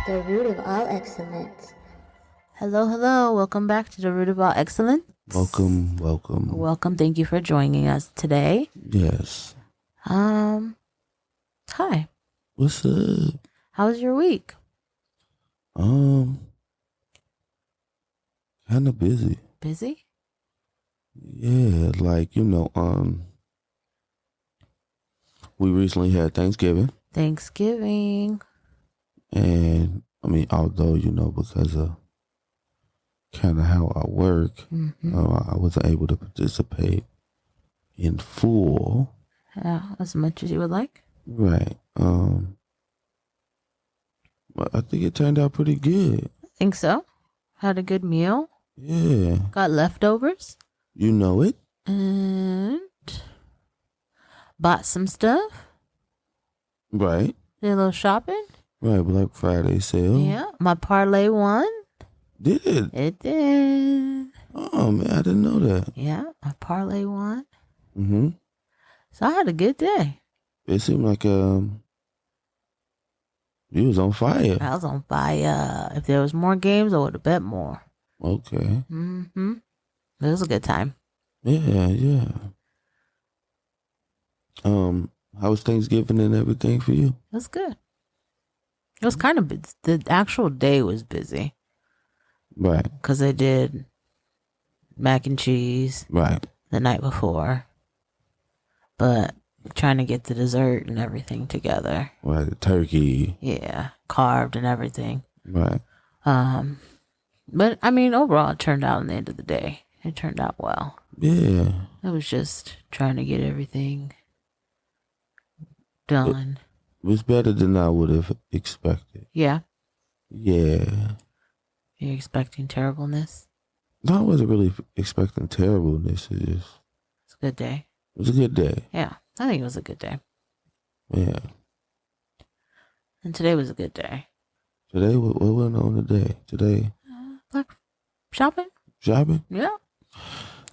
The root of all excellence. Hello, hello. Welcome back to the Root of All Excellence. Welcome. Thank you for joining us today. Yes. Hi. What's up? How was your week? Kind of busy. Busy? Yeah, we recently had Thanksgiving. And although, because of kind of how I work, I wasn't able to participate in full. Yeah, as much as you would like. Right. But I think it turned out pretty good. Think so? Had a good meal? Yeah. Got leftovers? You know it. And bought some stuff? Right. Did a little shopping? Right, Black Friday sale. Yeah. My parlay won? Did it? It did. Oh, man, I didn't know that. Yeah, my parlay won. Mm-hmm. So I had a good day. It seemed like you was on fire. I was on fire. If there was more games, I would have bet more. Okay. Mm-hmm. It was a good time. Yeah. How was Thanksgiving and everything for you? It was good. It was kind of the actual day was busy. Right. Because I did mac and cheese the night before. But trying to get the dessert and everything together. Right, the turkey. Yeah, carved and everything. Right. But overall it turned out in the end of the day. It turned out well. Yeah. It was just trying to get everything done. It was better than I would have expected. Yeah. Yeah. You're expecting terribleness? No, I wasn't really expecting terribleness. It's a good day. It was a good day. Yeah, I think it was a good day. Yeah. And today was a good day. Today, what went on today? Today? Black shopping? Shopping? Yeah.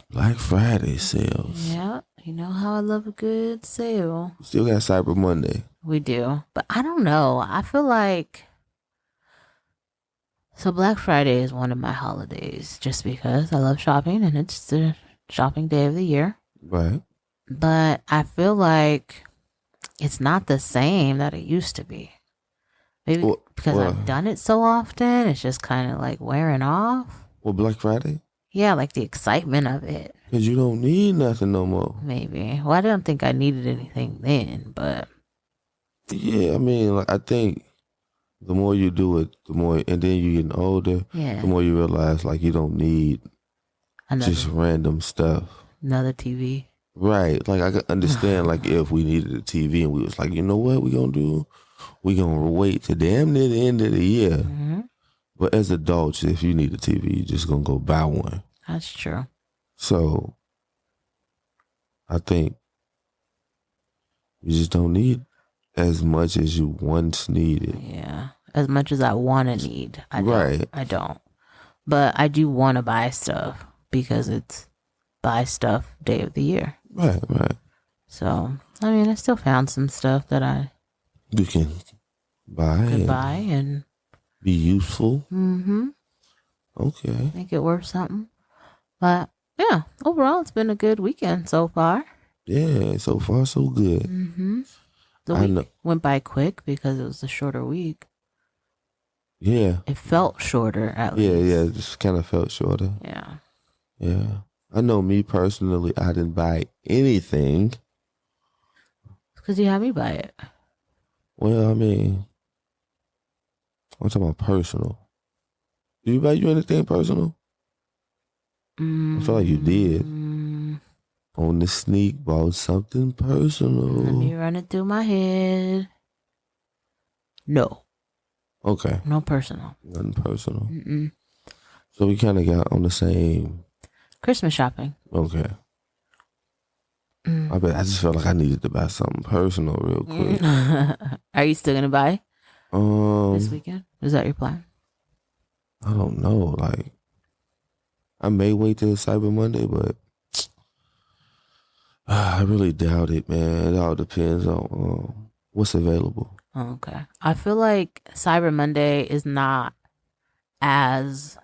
Black Friday sales. Yeah, you know how I love a good sale. Still got Cyber Monday. We do. But I don't know. I feel like... So Black Friday is one of my holidays just because I love shopping and it's the shopping day of the year. Right. But I feel like it's not the same that it used to be. Maybe because I've done it so often, it's just kind of like wearing off. Well, Black Friday? Yeah, like the excitement of it. Because you don't need nothing no more. Maybe. Well, I don't think I needed anything then, but... Yeah, I think the more you do it, the more... And then you're getting older, the more you realize, you don't need just random stuff. Another TV. Right. I could understand, if we needed a TV and we was like, you know what we gonna do? We gonna wait to damn near the end of the year. Mm-hmm. But as adults, if you need a TV, you're just gonna go buy one. That's true. So, I think you just don't need as much as you once needed. Yeah. As much as I want to need. I don't. But I do want to buy stuff because it's buy stuff day of the year. Right. So, I still found some stuff that you can buy and be useful. Mm-hmm. Okay. Make it worth something. But yeah, overall it's been a good weekend so far. Yeah, so far so good. Mm-hmm. The week went by quick because it was a shorter week. Yeah. It felt shorter at least. Yeah, it just kind of felt shorter. Yeah. Yeah. I know me personally, I didn't buy anything. Because you had me buy it. Well, I'm talking about personal. Did you buy you anything personal? I feel like you did. On the sneak, bought something personal. Let me run it through my head. No. Okay. No personal. Nothing personal. Mm-mm. So we kind of got on the same... Christmas shopping. Okay. I just felt like I needed to buy something personal real quick. Are you still going to buy this weekend? Is that your plan? I don't know. I may wait till Cyber Monday, but I really doubt it, man. It all depends on what's available. Okay. I feel like Cyber Monday is not as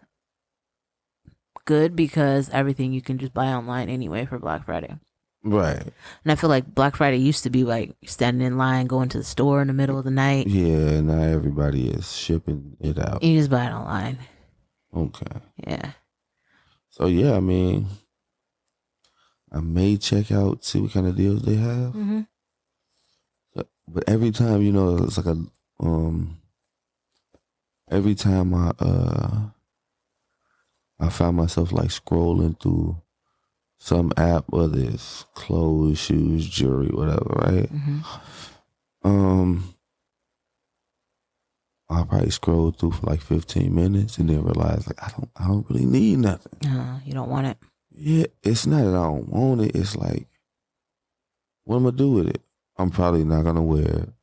good because everything you can just buy online anyway for Black Friday. Right. And I feel like Black Friday used to be like standing in line, going to the store in the middle of the night. Yeah, now everybody is shipping it out. You just buy it online. Okay. Yeah. So yeah, I mean, I may check out, see what kind of deals they have. Mm-hmm. But every time, it's like every time I found myself like scrolling through some app, whether it's clothes, shoes, jewelry, whatever, right? Mm-hmm. I'll probably scroll through for like 15 minutes and then realize like I don't really need nothing. You don't want it. Yeah, it's not that I don't want it. It's like, what am I gonna do with it? I'm probably not gonna wear it.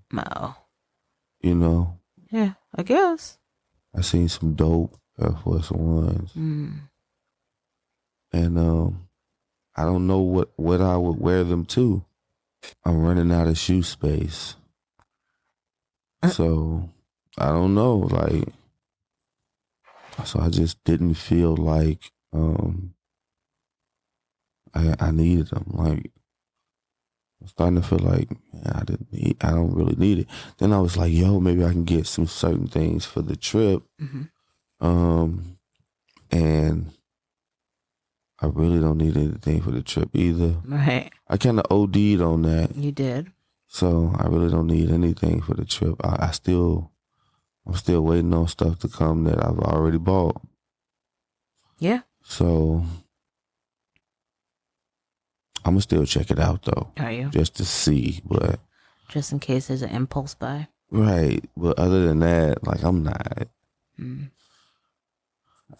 No. Yeah, I guess. I seen some dope Air Force Ones. And I don't know what I would wear them to. I'm running out of shoe space. So I don't know, like, so I just didn't feel like I needed them. Like, I'm starting to feel like, man, I don't really need it. Then I was like, yo, maybe I can get some certain things for the trip. Mm-hmm. And I really don't need anything for the trip either. Right. I kind of OD'd on that. You did. So I really don't need anything for the trip. I'm still waiting on stuff to come that I've already bought. Yeah. So I'm gonna still check it out though. Are you? Just to see, but just in case there's an impulse buy. Right. But other than that, like, I'm not.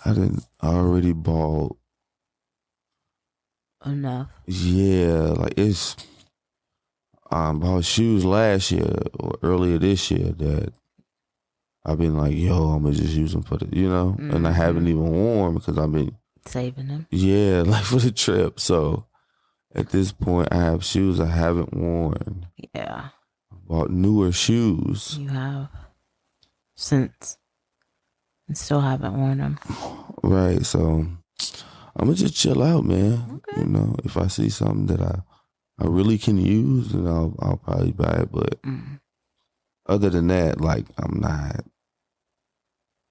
I didn't already bought enough. Yeah, like it's bought shoes last year or earlier this year that I've been like, yo, I'm gonna just use them for the, and I haven't even worn because I've been saving them. Yeah, like for the trip. So at this point, I have shoes I haven't worn. Yeah. I bought newer shoes. You have since and still haven't worn them. Right. So I'm gonna just chill out, man. Okay. If I see something that I really can use, then I'll probably buy it. But other than that, like, I'm not.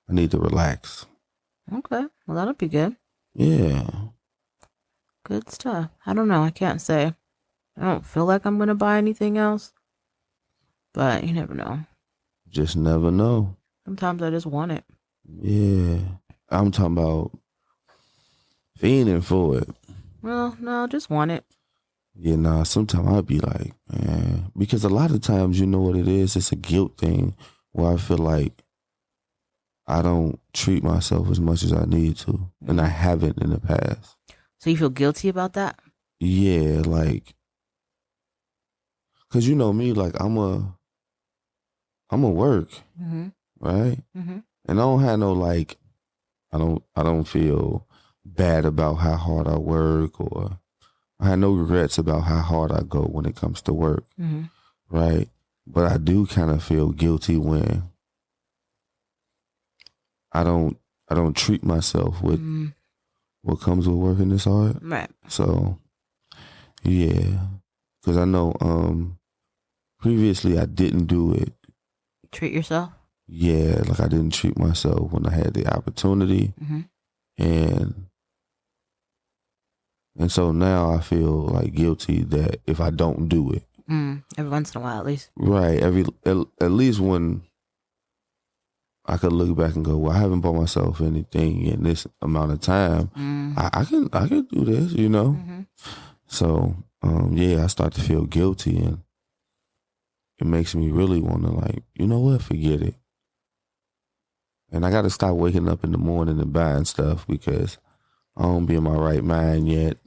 I need to relax. Okay. Well, that'll be good. Yeah. Good stuff. I don't know. I can't say. I don't feel like I'm gonna buy anything else. But you never know. Just never know. Sometimes I just want it. Yeah. I'm talking about fiending for it. Well, no, just want it. Yeah, nah, sometimes I'd be like, man, because a lot of times, you know what it is? It's a guilt thing where I feel like I don't treat myself as much as I need to. And I haven't in the past. So you feel guilty about that? Yeah, like, cause you know me, like I'm a work, right? And I don't have no like, I don't feel bad about how hard I work, or I have no regrets about how hard I go when it comes to work, right? But I do kind of feel guilty when I don't treat myself with what comes with working this hard. Right. So, yeah, because I know previously I didn't do it. Treat yourself? Yeah, like I didn't treat myself when I had the opportunity. And so now I feel like guilty that if I don't do it. Every once in a while, at least. Right. At least when I could look back and go, well, I haven't bought myself anything in this amount of time. I can do this, So, yeah, I start to feel guilty, and it makes me really want to, like, you know what, forget it. And I got to stop waking up in the morning and buying stuff because I don't be in my right mind yet.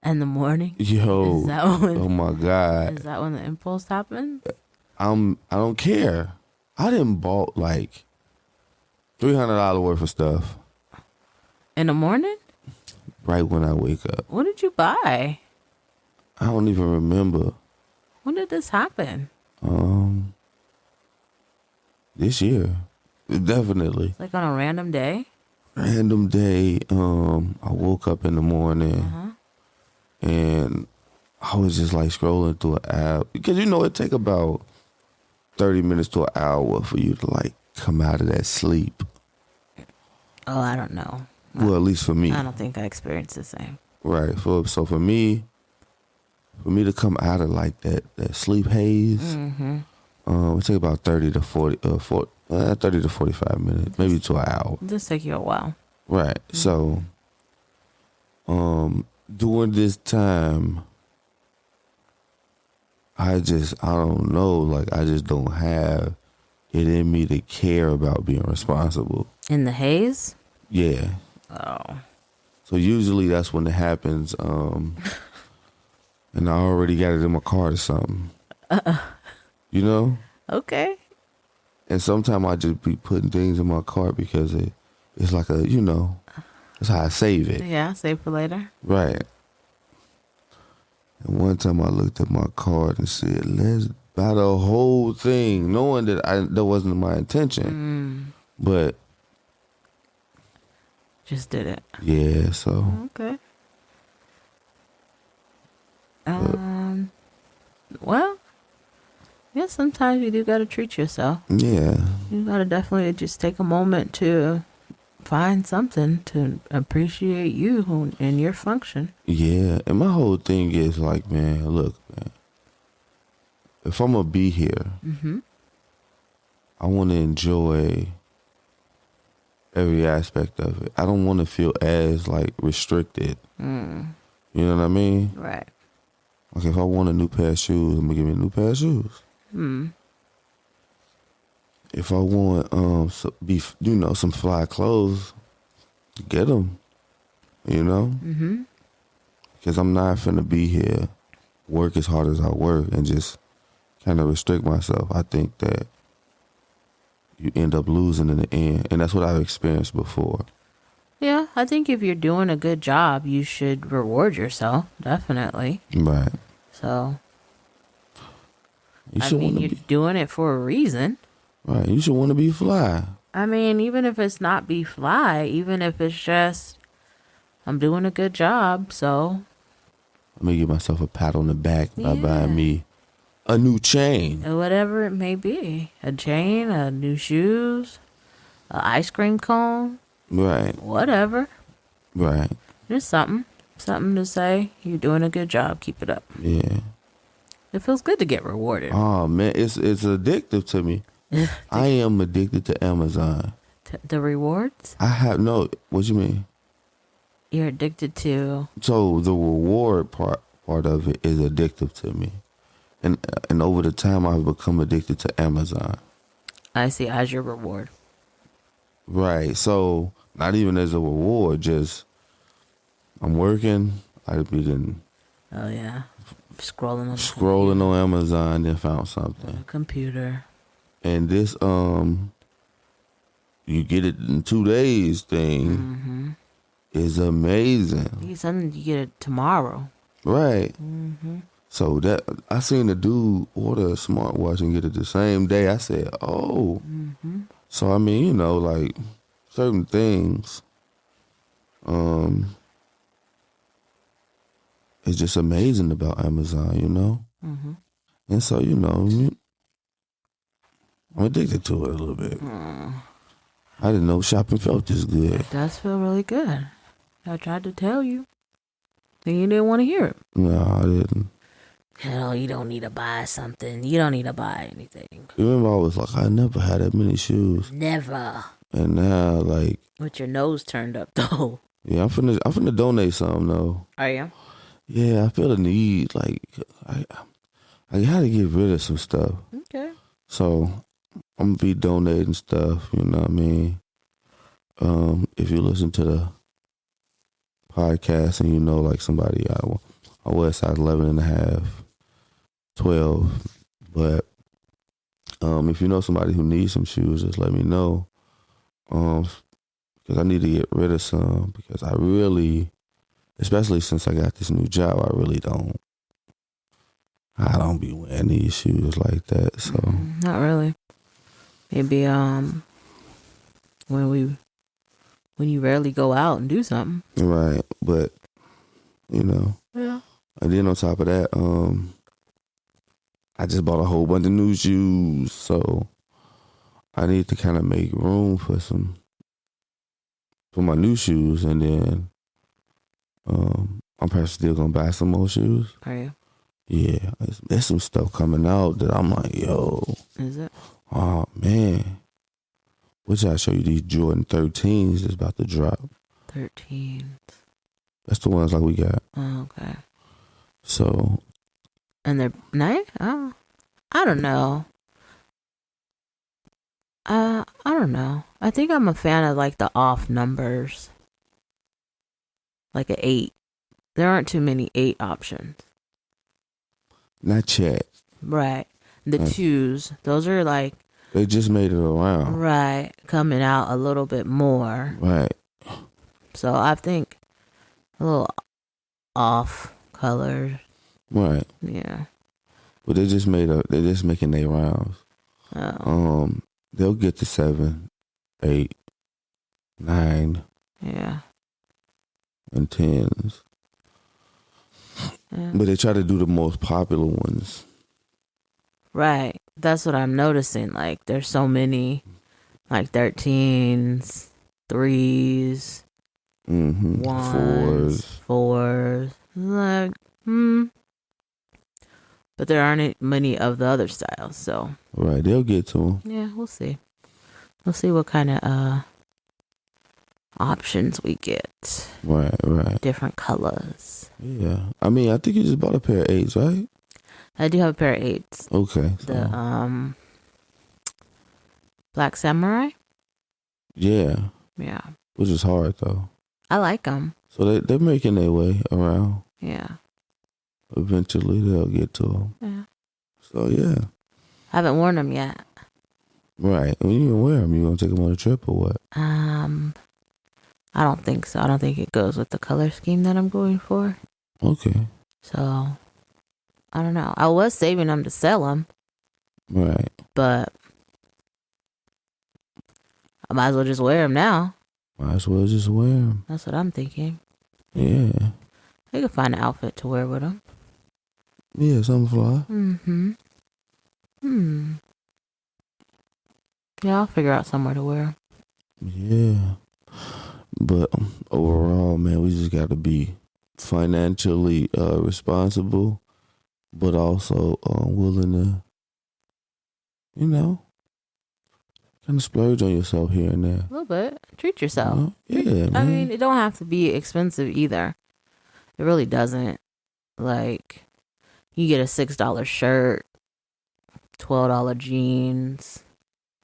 In the morning? Yo, is that when, oh my God. Is that when the impulse happens? I don't care. I done bought like $300 worth of stuff. In the morning? Right when I wake up. What did you buy? I don't even remember. When did this happen? This year. Definitely. Like on a random day? Random day. I woke up in the morning and I was just like scrolling through an app. Because it take about 30 minutes to an hour for you to like come out of that sleep. Oh, I don't know. Well, at least for me. I don't think I experienced the same. Right. So for me to come out of like that sleep haze, it take about 30 to 45 minutes, maybe to an hour. Just take you a while. Right. So, during this time, I don't know, like I just don't have it in me to care about being responsible. In the haze? Yeah. Oh. So usually that's when it happens, and I already got it in my card or something. You know? Okay. And sometimes I just be putting things in my cart because it's like that's how I save it. Yeah, save for later. Right. And one time I looked at my card and said, let's buy the whole thing, knowing that wasn't my intention. But just did it. Yeah, so. Okay. Well, yeah, sometimes you do got to treat yourself. Yeah. You got to definitely just take a moment to find something to appreciate you and your function. Yeah, and my whole thing is like, man, look, man, if I'm going to be here, I want to enjoy every aspect of it. I don't want to feel as like restricted. You know what I mean? Right. Like if I want a new pair of shoes, I'm gonna give me a new pair of shoes. If I want some fly clothes, get them. You know? Because I'm not finna be here, work as hard as I work, and just kind of restrict myself. I think that you end up losing in the end, and that's what I've experienced before. Yeah, I think if you're doing a good job, you should reward yourself, definitely. Right. So, you're doing it for a reason. Right, you should want to be fly. I mean, even if it's not be fly, even if it's just, I'm doing a good job, so. Let me give myself a pat on the back by buying me a new chain. Whatever it may be. A chain, a new shoes, an ice cream cone. Right. Whatever. Right. Just something to say. You're doing a good job. Keep it up. Yeah. It feels good to get rewarded. Oh man, it's addictive to me. I am addicted to Amazon. The rewards? What you mean? You're addicted to. So the reward part of it is addictive to me, and over the time I've become addicted to Amazon. I see, as your reward. Right. So not even as a reward, just I'm working. I've been. Oh yeah, scrolling on Amazon, then found something. Computer. And this you get it in 2 days thing is amazing. You get it tomorrow. Right. So that I seen a dude order a smartwatch and get it the same day. I said, oh. So I mean, like certain things, it's just amazing about Amazon, And so, I'm addicted to it a little bit. I didn't know shopping felt this good. It does feel really good. I tried to tell you. And you didn't want to hear it. No, I didn't. You don't need to buy something. You don't need to buy anything. You remember I was like, I never had that many shoes. Never. And now, like... With your nose turned up, though. Yeah, I'm finna donate some, though. Are you? Yeah, I feel the need. Like, I had to get rid of some stuff. Okay. So, I'm gonna be donating stuff, you know what I mean? If you listen to the podcast and like somebody, I was size 11 and a half, 12. But if you know somebody who needs some shoes, just let me know. Because I need to get rid of some, because I really, especially since I got this new job, I don't be wearing these shoes like that. So not really. Maybe when you rarely go out and do something. Right, but Yeah. And then on top of that, I just bought a whole bunch of new shoes, so I need to kind of make room for my new shoes, and then I'm probably still gonna buy some more shoes. Are you? Yeah, there's some stuff coming out that I'm like, yo. Is it? Oh man, which I show you these Jordan 13s that's about to drop. 13. That's the ones like we got. Oh, okay. So. And they're nice? Oh, I don't know. I don't know. I think I'm a fan of like the off numbers. Like an 8. There aren't too many 8 options. Not yet. Right. The 2s, those are like. They just made it around. Right. Coming out a little bit more. Right. So I think a little off colors. Right. Yeah. But they're just making their rounds. Oh. They'll get to 7, 8, 9. Yeah. And 10s. Yeah. But they try to do the most popular ones. Right. That's what I'm noticing. Like, there's so many, like 13s, 3s, 1s, 4s. Like, But there aren't many of the other styles, so. Right. They'll get to them. Yeah, we'll see. We'll see what kind of options we get. Right. Different colors. Yeah. I mean, I think you just bought a pair of 8s, right? I do have a pair of 8s. Okay. The Black Samurai. Yeah. Yeah. Which is hard though. I like them. So they're making their way around. Yeah. Eventually they'll get to them. Yeah. So yeah. I haven't worn them yet. Right. When you gonna wear them, you gonna take them on a trip or what? I don't think so. I don't think it goes with the color scheme that I'm going for. Okay. So, I don't know. I was saving them to sell them. Right. But I might as well just wear them now. Might as well just wear them. That's what I'm thinking. Yeah. I could find an outfit to wear with them. Yeah, something fly. Yeah, I'll figure out somewhere to wear 'em. Yeah. But overall, man, we just got to be financially responsible, but also willing to, kind of splurge on yourself here and there. A little bit. Treat yourself. Yeah, man. I mean, it don't have to be expensive either. It really doesn't. Like, you get a $6 shirt, $12 jeans.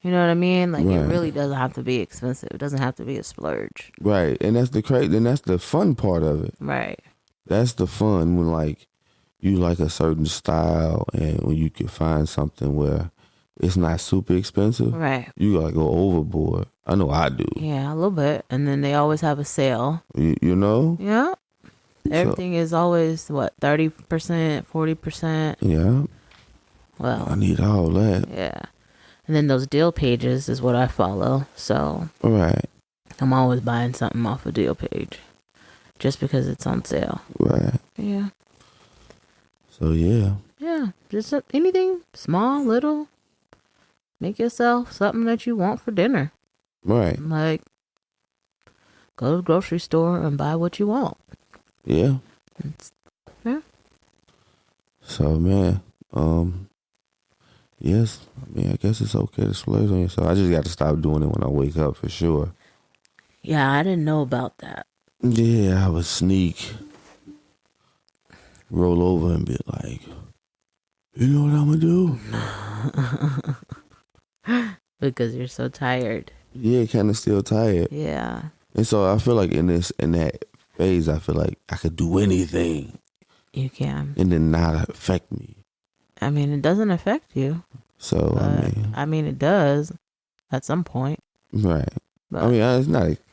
You know what I mean? Like, It really doesn't have to be expensive. It doesn't have to be a splurge. Right. And that's the fun part of it. Right. That's the fun when, like, you like a certain style and when you can find something where it's not super expensive. Right. You gotta go overboard. I know I do. Yeah, a little bit. And then they always have a sale. You know? Yeah. Everything is always, 30%, 40%? Yeah. Well, I need all that. yeah. And then those deal pages is what I follow. So Right. I'm always buying something off a deal page just because it's on sale. Right. Yeah. So, yeah. Yeah. Just anything small, little. Make yourself something that you want for dinner. Right. Like, go to the grocery store and buy what you want. Yeah. Yeah. So, man, yes, I mean, I guess it's okay to splurge on yourself. I just got to stop doing it when I wake up for sure. Yeah, I didn't know about that. Yeah, I would sneak, roll over and be like, you know what I'm going to do? Because you're so tired. Yeah, kind of still tired. Yeah. And so I feel like in that phase, I feel like I could do anything. You can. And then not affect me. I mean, it doesn't affect you. So, I mean, it does at some point. Right. But, I mean,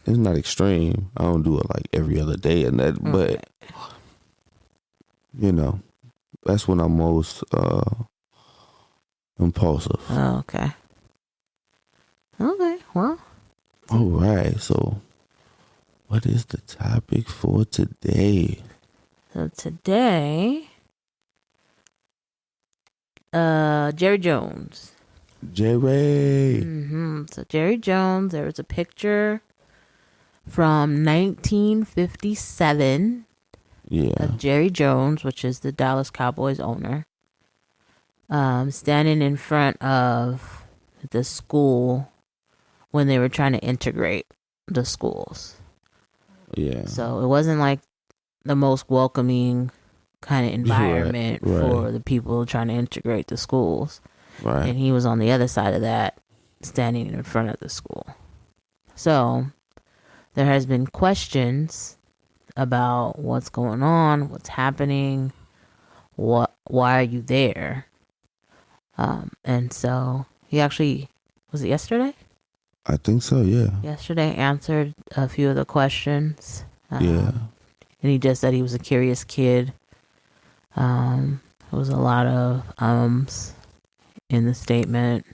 it's not extreme. I don't do it like every other day and that, but that's when I'm most impulsive. Oh, okay. Okay, well. All right, so what is the topic for today? So today, Jerry Jones. Jerry. So Jerry Jones, there was a picture from 1957 of Jerry Jones, which is the Dallas Cowboys owner, standing in front of the school when they were trying to integrate the schools. Yeah. So it wasn't like the most welcoming kind of environment for the people trying to integrate the schools. Right. And he was on the other side of that, standing in front of the school. So there has been questions about what's going on, what's happening, why are you there? And so he actually, was it yesterday? I think so, yeah. Yesterday answered a few of the questions. Yeah. And he just said he was a curious kid. There was a lot of in the statement.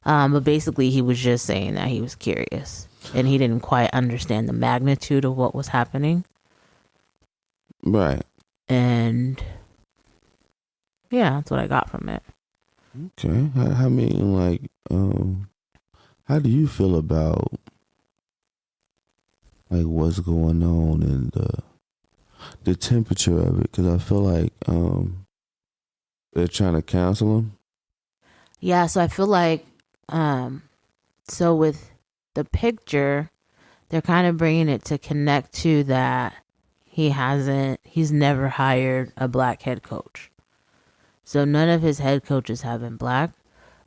But basically he was just saying that he was curious. And he didn't quite understand the magnitude of what was happening. Right. And yeah, that's what I got from it. Okay. I mean, like, how do you feel about like what's going on and the temperature of it? Because I feel like they're trying to cancel him. Yeah, so I feel like so with the picture, they're kind of bringing it to connect to that he's never hired a black head coach. So none of his head coaches have been black,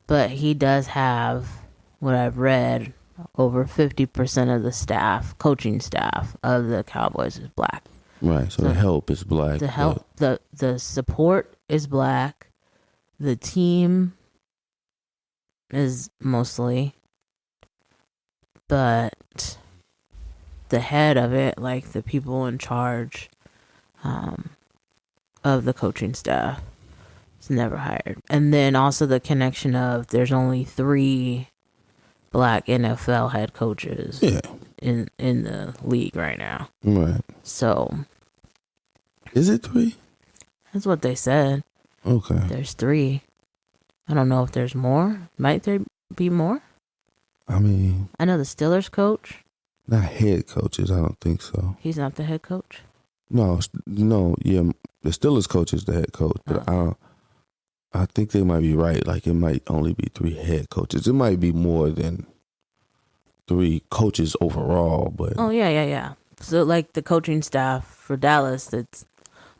but he does have, what I've read, over 50% of the staff, coaching staff of the Cowboys is black. Right, so the help is black. The support is black. The team is mostly, but the head of it, like the people in charge of the coaching staff, is never hired. And then also the connection of there's only 3 black NFL head coaches in the league right now. Right. So is it 3? That's what they said. Okay. There's 3. I don't know if there's more. Might there be more? I mean, I know the Steelers coach. Not head coaches. I don't think so. He's not the head coach? No. Yeah, the Steelers coach is the head coach, but I think they might be right. Like it might only be 3 head coaches. It might be more than 3 coaches overall, but oh yeah. So like the coaching staff for Dallas, it's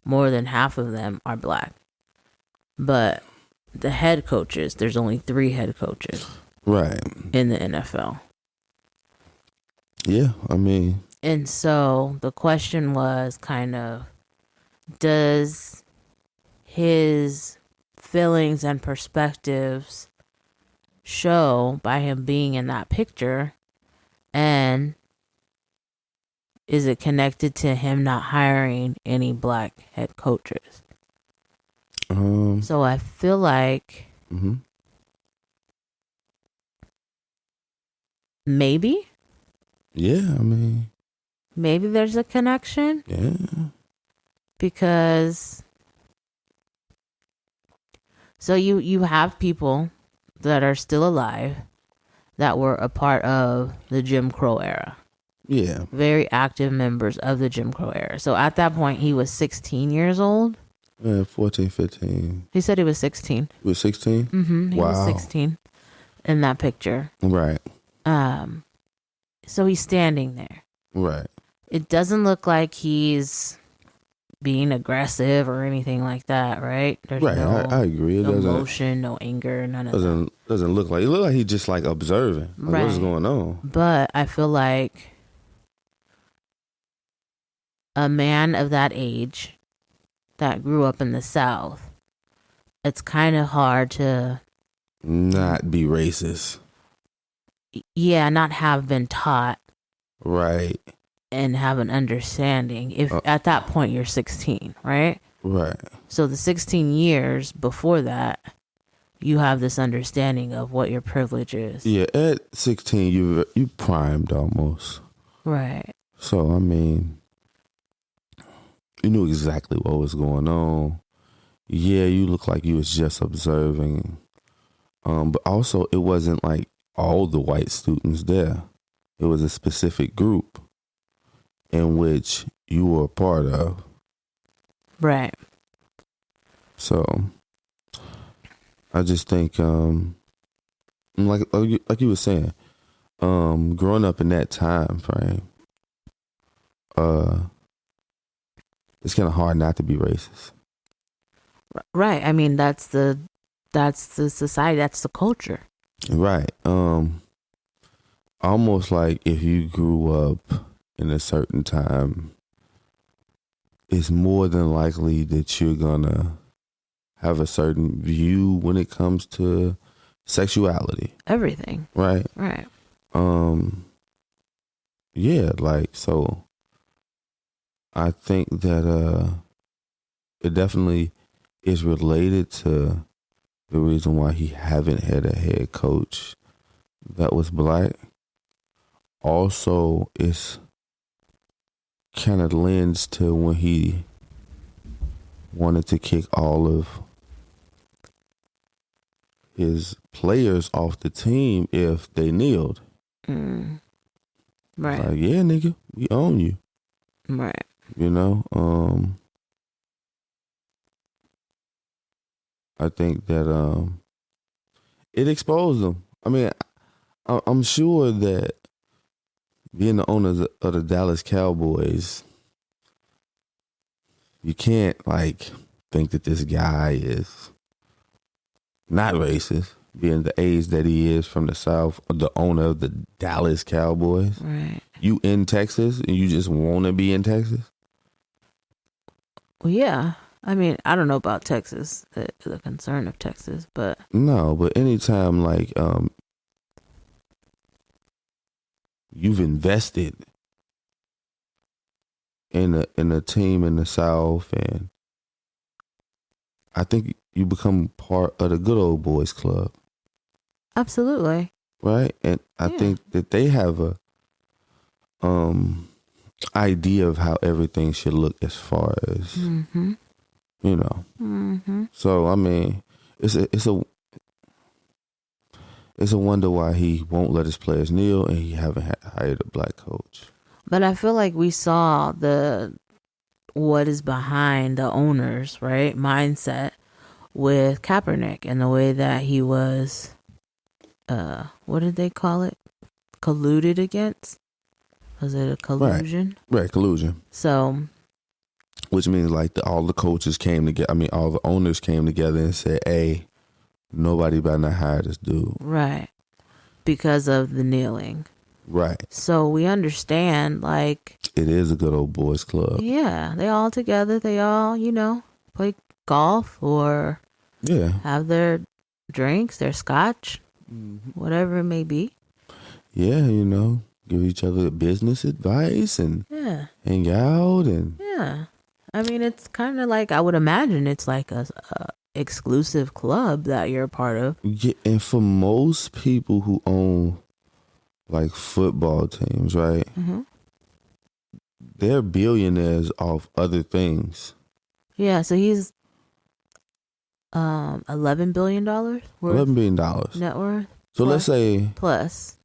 more than half of them are black. But the head coaches, there's only 3 head coaches. Right. In the NFL. Yeah, I mean. And so the question was kind of, does his feelings and perspectives show by him being in that picture, and is it connected to him not hiring any black head coaches? So I feel like maybe. Yeah, I mean. Maybe there's a connection. Yeah. Because so you have people that are still alive that were a part of the Jim Crow era. Yeah. Very active members of the Jim Crow era. So at that point, he was 16 years old. 14, 15. He said he was 16. He was 16? Mm-hmm. He was 16 in that picture. Right. So he's standing there. Right. It doesn't look like he's being aggressive or anything like that, right? There's right. I agree. No emotion, no anger, none of that. Doesn't look like. It look like he's just like observing. Like, right. What's going on? But I feel like a man of that age that grew up in the South, it's kind of hard to not be racist. Yeah, not have been taught. Right. And have an understanding. If at that point you're 16, right? Right. So the 16 years before that, you have this understanding of what your privilege is. Yeah, at 16, you primed almost. Right. So, I mean, you knew exactly what was going on. Yeah, you looked like you was just observing. But also, it wasn't like all the white students there. It was a specific group in which you were a part of. Right. So, I just think, like you were saying, growing up in that time frame, it's kind of hard not to be racist. Right. I mean, that's the society, that's the culture. Right. Almost like if you grew up in a certain time, it's more than likely that you're gonna have a certain view when it comes to sexuality. Everything. Right. Right. Yeah, like, so I think that it definitely is related to the reason why he haven't had a head coach that was black. Also, it's kind of lends to when he wanted to kick all of his players off the team if they kneeled. Right. Like, yeah, nigga, we own you. Right. You know, I think that it exposed them. I mean, I'm sure that being the owners of the Dallas Cowboys, you can't like think that this guy is not racist, being the age that he is from the South, the owner of the Dallas Cowboys. Right. You in Texas and you just want to be in Texas? Well, yeah. I mean, I don't know about Texas, the concern of Texas, but No, but anytime like you've invested in a team in the South, and I think you become part of the good old boys club. absolutely. Right? And I think that they have a idea of how everything should look as far as you know. So I mean, it's a wonder why he won't let his players kneel and he haven't hired a black coach. But I feel like we saw what is behind the owners, right, mindset with Kaepernick and the way that he was, what did they call it? Colluded against? Was it a collusion? Right, collusion. So, which means like all the coaches came together. I mean, all the owners came together and said, "Hey, nobody better not hire this dude." right, because of the kneeling. Right. So we understand, like, it is a good old boys club. Yeah, they all together. They all, play golf or have their drinks, their scotch, whatever it may be. Yeah, give each other business advice and hang out and I mean, it's kind of like, I would imagine it's like a exclusive club that you're a part of. Yeah, and for most people who own like football teams, right? They're billionaires off other things. Yeah, so he's $11 billion worth. $11 billion Net worth. So let's say plus.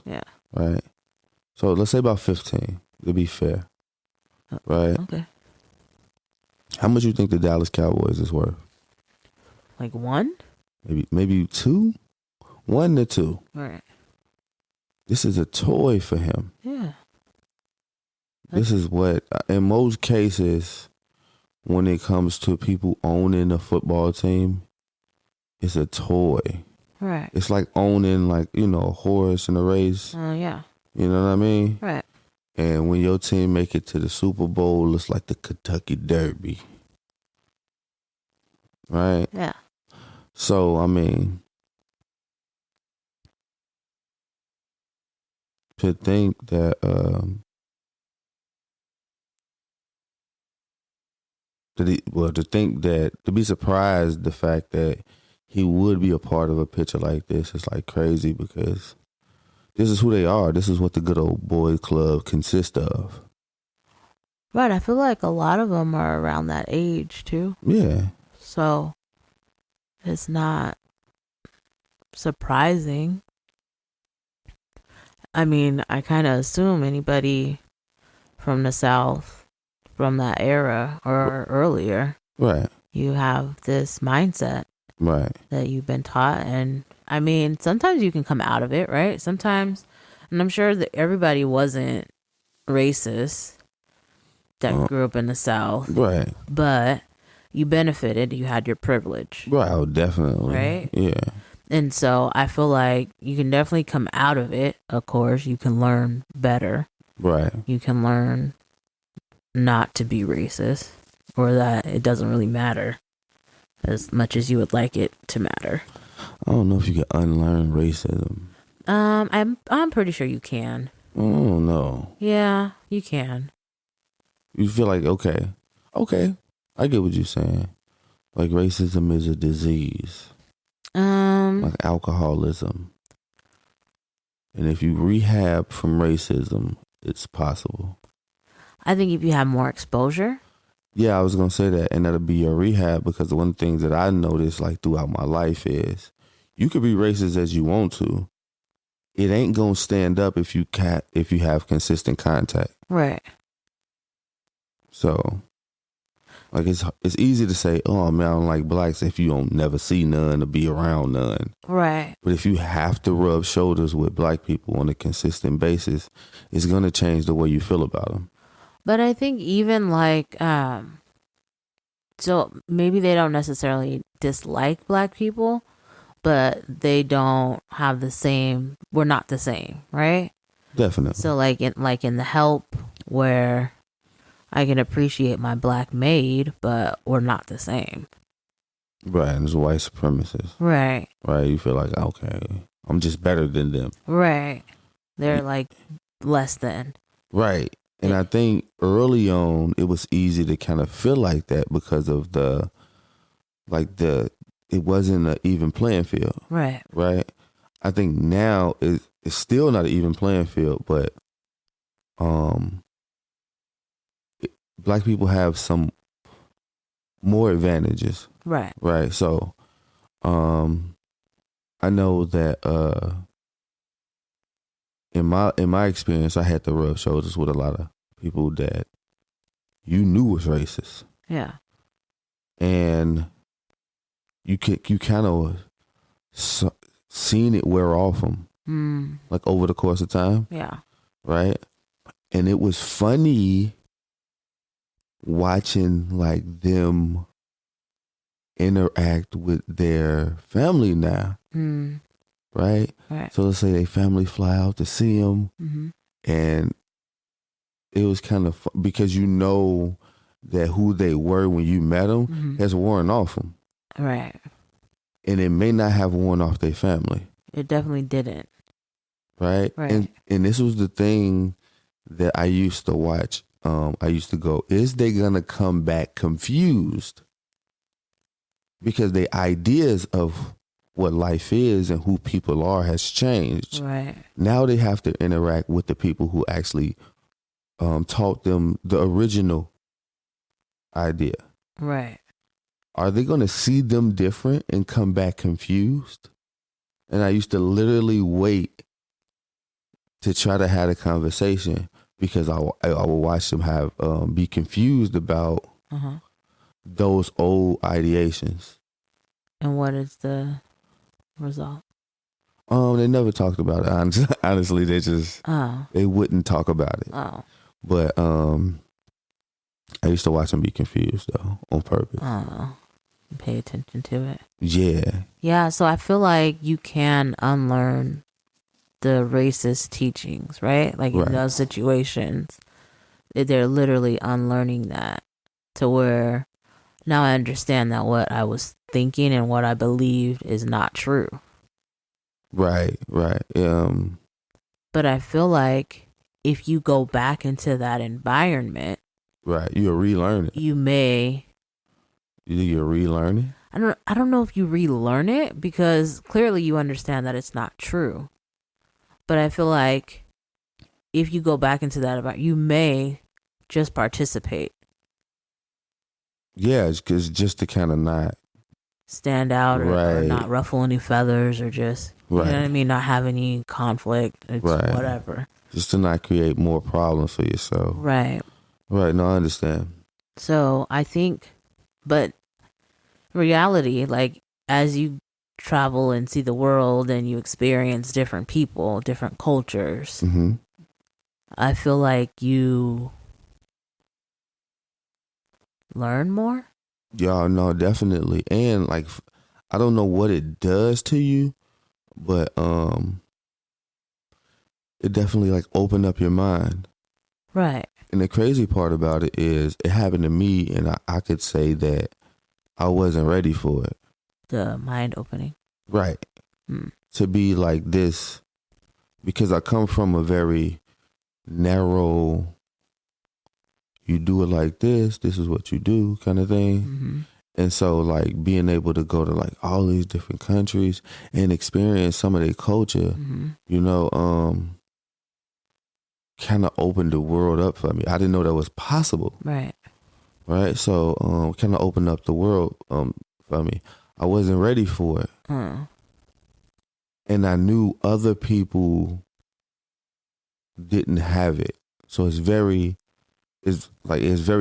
Yeah. Right. So let's say about 15 to be fair. Right. Okay. How much you think the Dallas Cowboys is worth? Like one? Maybe two? 1 to 2. Right. This is a toy for him. Yeah. This is what, in most cases, when it comes to people owning a football team, it's a toy. Right. It's like owning, like, a horse in a race. Yeah. You know what I mean? Right. And when your team make it to the Super Bowl, it's like the Kentucky Derby. Right? Yeah. So, I mean, to think that to be surprised the fact that he would be a part of a picture like this. It's like crazy because this is who they are. This is what the good old boy club consists of. Right. I feel like a lot of them are around that age too. Yeah. So it's not surprising. I mean, I kind of assume anybody from the South, from that era or earlier, Right. you have this mindset Right. that you've been taught. And I mean, sometimes you can come out of it, right? Sometimes, and I'm sure that everybody wasn't racist that grew up in the South. Right. But you benefited, you had your privilege. Right. Oh, definitely. Right? Yeah. And so I feel like you can definitely come out of it. Of course, you can learn better. Right. You can learn not to be racist, or that it doesn't really matter as much as you would like it to matter. I don't know if you can unlearn racism. I'm pretty sure you can. I don't know. Yeah, you can. You feel like, okay, I get what you're saying. Like racism is a disease. Like alcoholism. And if you rehab from racism, it's possible. I think if you have more exposure. Yeah, I was going to say that. And that'll be your rehab, because one of the things that I noticed like throughout my life is you could be racist as you want to. It ain't going to stand up if you have consistent contact. Right. So, like, it's easy to say, oh, man, I don't like blacks if you don't never see none or be around none. Right. But if you have to rub shoulders with black people on a consistent basis, it's going to change the way you feel about them. But I think even like, so maybe they don't necessarily dislike black people, but they don't have the same, we're not the same, right? Definitely. So like in The Help, where I can appreciate my black maid, but we're not the same. Right, and it's white supremacists. Right. Right, you feel like, okay, I'm just better than them. Right. They're like less than. Right. And I think early on, it was easy to kind of feel like that because of it wasn't an even playing field. Right. Right. I think now it's still not an even playing field, but black people have some more advantages. Right. Right. So I know that in my experience, I had to rub shoulders with a lot of people that you knew was racist. Yeah. And you kind of seen it wear off them, like over the course of time. Yeah. Right. And it was funny watching like them interact with their family now. Right. So let's say they family fly out to see them, and it was kind of because you know that who they were when you met them has worn off them. Right. And it may not have worn off their family. It definitely didn't. Right. And this was the thing that I used to watch. I used to go, is they gonna come back confused? Because the ideas of what life is and who people are has changed. Right. Now they have to interact with the people who actually taught them the original idea. Right. Are they going to see them different and come back confused? And I used to literally wait to try to have a conversation because I would watch them be confused about those old ideations. And what is the result? They never talked about it. Honestly, they wouldn't talk about it. Oh. But I used to watch them be confused though, on purpose. Oh. Pay attention to it. Yeah. Yeah, so I feel like you can unlearn the racist teachings, right? Like in those situations, they're literally unlearning that to where now I understand that what I was thinking and what I believed is not true. Right. But I feel like if you go back into that environment, right, you're relearning. You may. You're relearning? I don't know if you relearn it, because clearly you understand that it's not true. But I feel like if you go back into that about, you may just participate. Yeah, it's just to kind of not stand out, or not ruffle any feathers, or just, you know what I mean, not have any conflict. It's whatever. Just to not create more problems for yourself. Right. Right. No, I understand. So I think, but reality, like, as you travel and see the world and you experience different people, different cultures, I feel like you learn more. Yeah, no, definitely. And like, I don't know what it does to you, but it definitely like opened up your mind. Right. And the crazy part about it is it happened to me, and I could say that I wasn't ready for it. The mind opening. Right. To be like this, because I come from a very narrow, you do it like this is what you do kind of thing. And so like being able to go to like all these different countries and experience some of their culture, you know, kind of opened the world up for me. I didn't know that was possible. Right. Right. So kind of opened up the world for me. I wasn't ready for it. And I knew other people didn't have it. So it's very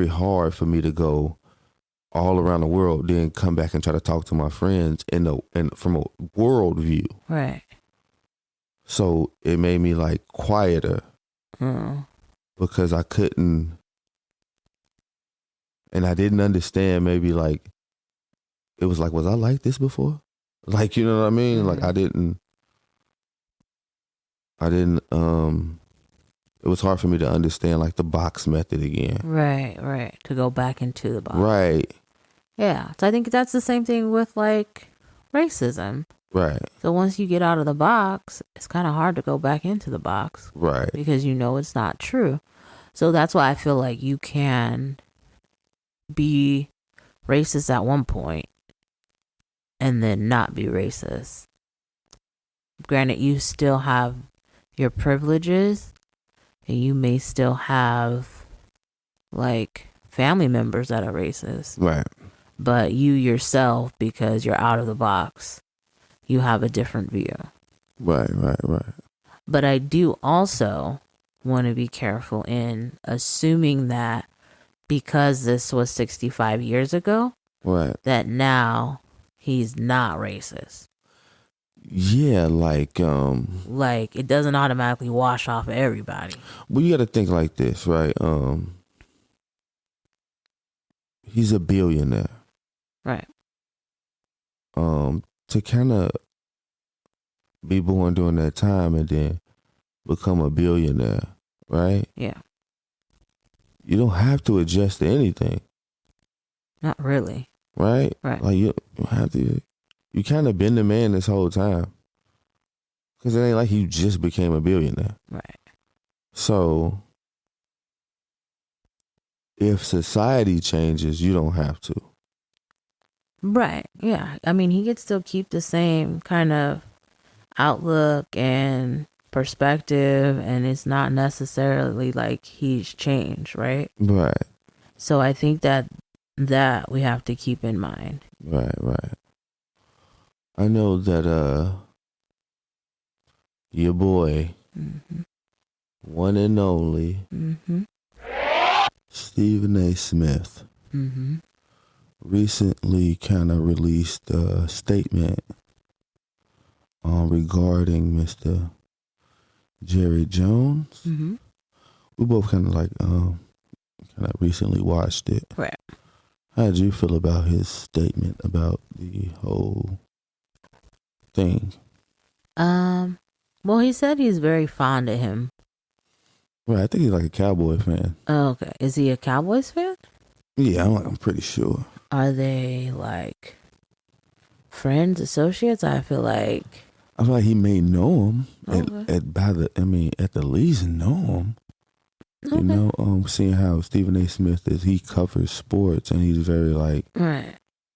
hard for me to go all around the world, then come back and try to talk to my friends and from a world view. Right. So it made me like quieter because I couldn't, and I didn't understand. Maybe like it was like, was I like this before? Like, you know what I mean? Like I didn't. It was hard for me to understand like the box method again. Right. To go back into the box. Right. Yeah. So I think that's the same thing with like racism. Right. So once you get out of the box, it's kind of hard to go back into the box. Right. Because you know it's not true. So that's why I feel like you can be racist at one point and then not be racist. Granted, you still have your privileges, and you may still have like family members that are racist. Right. But you yourself, because you're out of the box, you have a different view. Right. But I do also want to be careful in assuming that because this was 65 years ago, right, that now he's not racist. Yeah, like it doesn't automatically wash off everybody. Well, you got to think like this, right? He's a billionaire. Right. To kind of be born during that time and then become a billionaire, right? Yeah. You don't have to adjust to anything. Not really. Right? Right. Like you have to. You kind of been the man this whole time. Because it ain't like you just became a billionaire. Right. So if society changes, you don't have to. Right. Yeah. I mean, he could still keep the same kind of outlook and perspective, and it's not necessarily like he's changed, right? Right. So I think that we have to keep in mind. Right. I know that your boy, one and only, Stephen A. Smith, recently kind of released a statement regarding Mr. Jerry Jones. We both kind of like recently watched it. Right. How did you feel about his statement about the whole thing? Well, he said he's very fond of him. Right, I think he's like a Cowboy fan. Oh, okay. Is he a Cowboys fan? Yeah, I'm pretty sure. Are they like friends, associates? I feel like he may know him. Okay. At the least know him. Okay. You know, seeing how Stephen A. Smith is, he covers sports and he's very like right.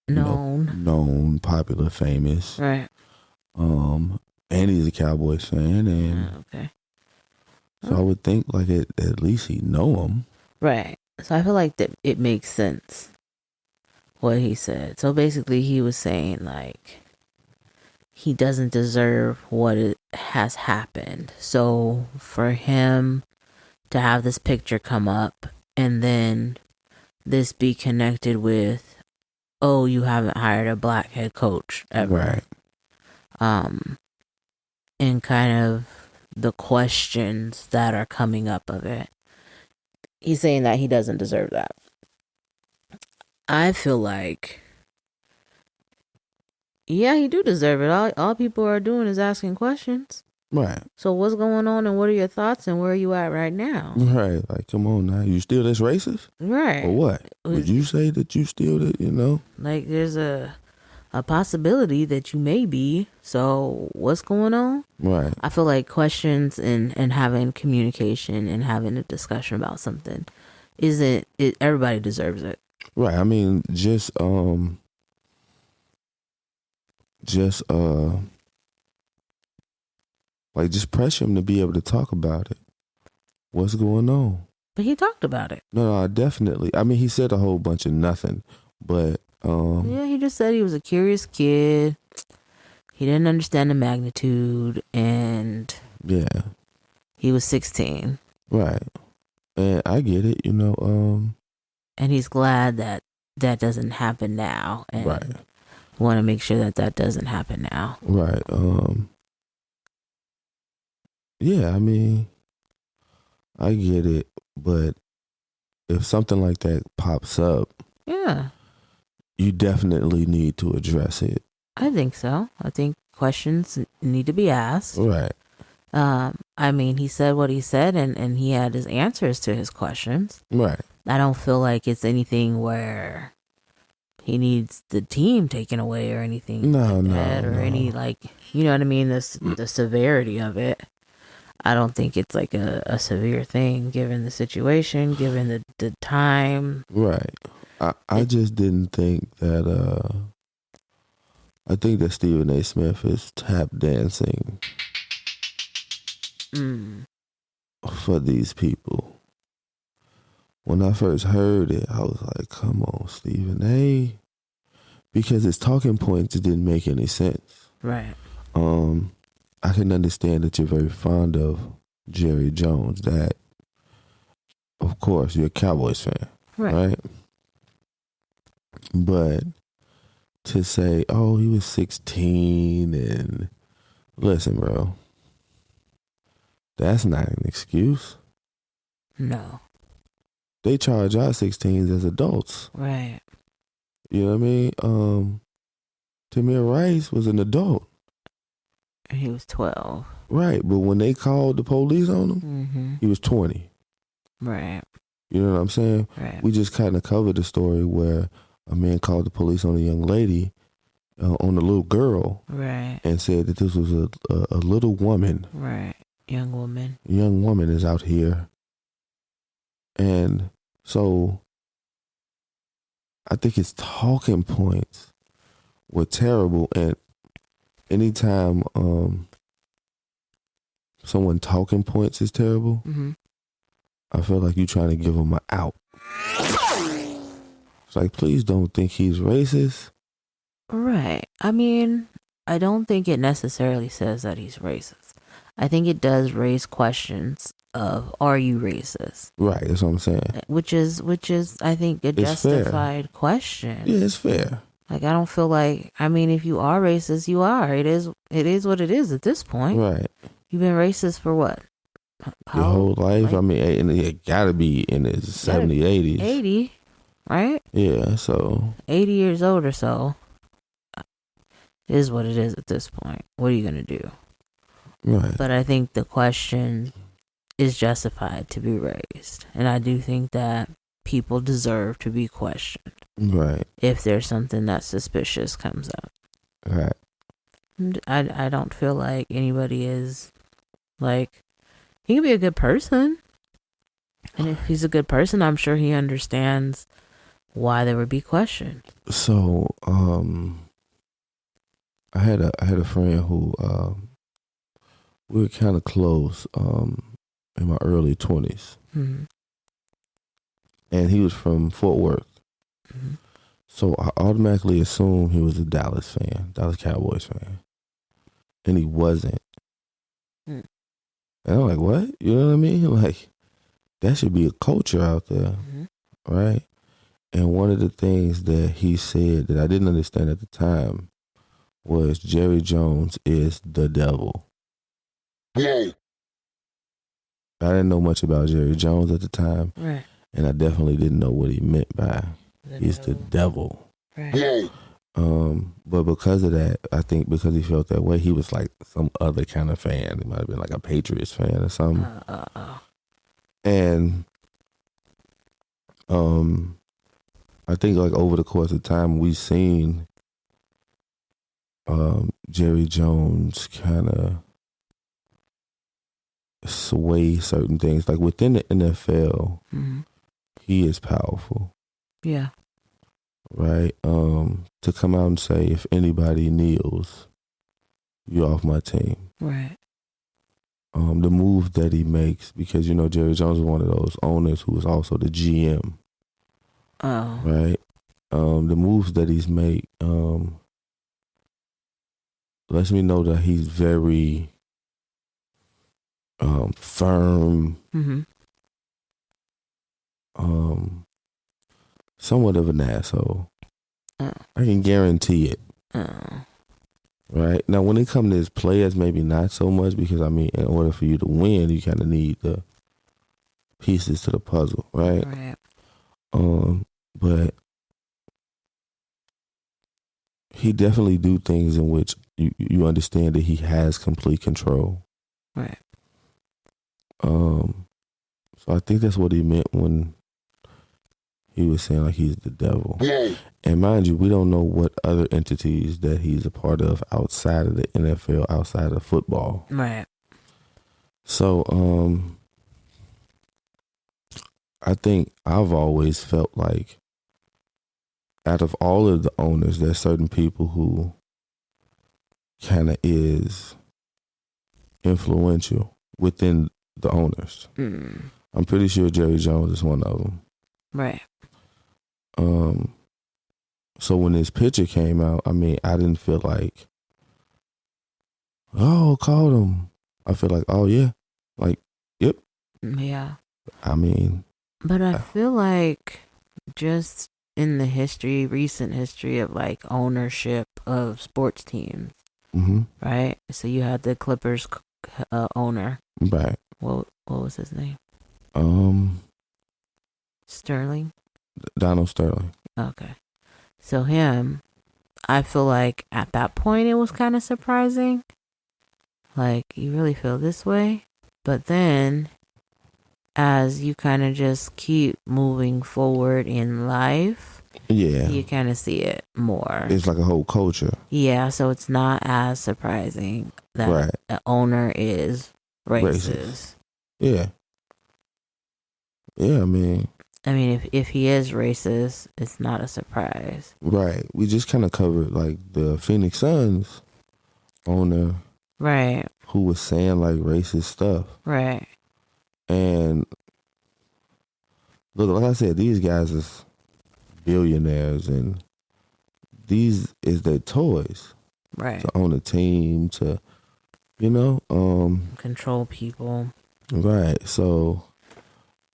known, popular, famous. Right. And he's a Cowboys fan, and Okay. so I would think like at least he know him. Right. So I feel like that it makes sense what he said. So basically, he was saying like he doesn't deserve what it has happened. So for him to have this picture come up and then this be connected with, oh, you haven't hired a black head coach ever. Right. And kind of the questions that are coming up of it. He's saying that he doesn't deserve that. I feel like, yeah, he do deserve it. All people are doing is asking questions. Right. So what's going on and what are your thoughts and where are you at right now? Right. Like, come on now. You still this racist? Right. Or what? Would you say that you still did, Like there's a possibility that you may be. So what's going on? Right. I feel like questions and having communication and having a discussion about something isn't it, everybody deserves it. Right. I mean, just pressure him to be able to talk about it. What's going on? But he talked about it. No, definitely. I mean, he said a whole bunch of nothing, but yeah, he just said he was a curious kid. He didn't understand the magnitude, and yeah, he was 16. Right, and I get it. And he's glad that doesn't happen now, and right. want to make sure that doesn't happen now. Right. Yeah, I mean, I get it, but if something like that pops up, yeah, you definitely need to address it. I think so. I think questions need to be asked. Right. I mean, he said what he said, and he had his answers to his questions. Right. I don't feel like it's anything where he needs the team taken away or anything that, or any, like, you know what I mean? The severity of it. I don't think it's like a severe thing given the situation, given the time. Right. I just didn't think that I think that Stephen A. Smith is tap dancing for these people. When I first heard it, I was like, come on, Stephen A. Because his talking points didn't make any sense. Right. I can understand that you're very fond of Jerry Jones, that, of course, you're a Cowboys fan. Right? But to say, oh, he was 16 and listen, bro, that's not an excuse. No. They charge our 16s as adults. Right. You know what I mean? Tamir Rice was an adult. He was 12. Right, but when they called the police on him, he was 20. Right. You know what I'm saying? Right. We just kind of covered the story where a man called the police on a young lady, on a little girl, right, and said that this was a little woman. Right. Young woman. A young woman is out here. And so I think his talking points were terrible. And anytime someone talking points is terrible, I feel like you're trying to give him an out. It's like, please don't think he's racist. Right. I mean, I don't think it necessarily says that he's racist. I think it does raise questions of, are you racist? Right, that's what I'm saying. Which is I think a justified question. Yeah, it's fair. Like, I don't feel like, I mean, if you are racist, you are. It is what it is at this point. Right. You've been racist for what? Your whole life? Like, I mean, and it gotta be in his 70s, 80s. 80, right? Yeah, so. 80 years old or so. It is what it is at this point. What are you going to do? Right. But I think the question is justified to be raised. And I do think that people deserve to be questioned. Right. If there's something that suspicious comes up. Right. I don't feel like anybody is, like, he can be a good person. And if he's a good person, I'm sure he understands why there would be questions. So, I had a friend who we were kind of close in my early 20s, Mm-hmm. and he was from Fort Worth. Mm-hmm. So I automatically assumed he was a Dallas Cowboys fan, and he wasn't. Mm. And I'm like, what? You know what I mean? Like, that should be a culture out there, right? And one of the things that he said that I didn't understand at the time was Jerry Jones is the devil. Yeah. I didn't know much about Jerry Jones at the time, Right. and I definitely didn't know what he meant by he's the devil. Right. Yeah. But because of that, I think because he felt that way, he was like some other kind of fan. He might have been like a Patriots fan or something. And I think like over the course of time, we've seen Jerry Jones kind of sway certain things. Like within the NFL, he is powerful. Yeah. Right? To come out and say, if anybody kneels, you're off my team. Right. The move that he makes, because, you know, Jerry Jones is one of those owners who is also the GM. Oh. Right? The moves that he's made lets me know that he's very firm, somewhat of an asshole. I can guarantee it. Right? Now, when it comes to his players, maybe not so much, because, I mean, in order for you to win, you kind of need the pieces to the puzzle, right? Right. But he definitely do things in which you understand that he has complete control. Right. So I think that's what he meant when he was saying like he's the devil. Yeah. And mind you, we don't know what other entities that he's a part of outside of the NFL, outside of football. Right. So I think I've always felt like out of all of the owners, there's certain people who kind of is influential within the owners. I'm pretty sure Jerry Jones is one of them. Right. So when this picture came out, I mean, I didn't feel like, oh, called him. I feel like, oh yeah, like, yep. Yeah. I mean, but I feel like just in the recent history of like ownership of sports teams, right? So you had the Clippers owner, right? What was his name? Sterling. Donald Sterling. Okay. So him, I feel like at that point it was kind of surprising. Like, you really feel this way? But then as you kind of just keep moving forward in life, you kind of see it more. It's like a whole culture. Yeah, so it's not as surprising that the owner is racist. Yeah. Yeah, I mean, if he is racist, it's not a surprise. Right. We just kind of covered like the Phoenix Suns owner. Right. Who was saying like racist stuff. Right. And look, like I said, these guys is billionaires and these is their toys. Right. To own a team, to, you know, control people. Right. So,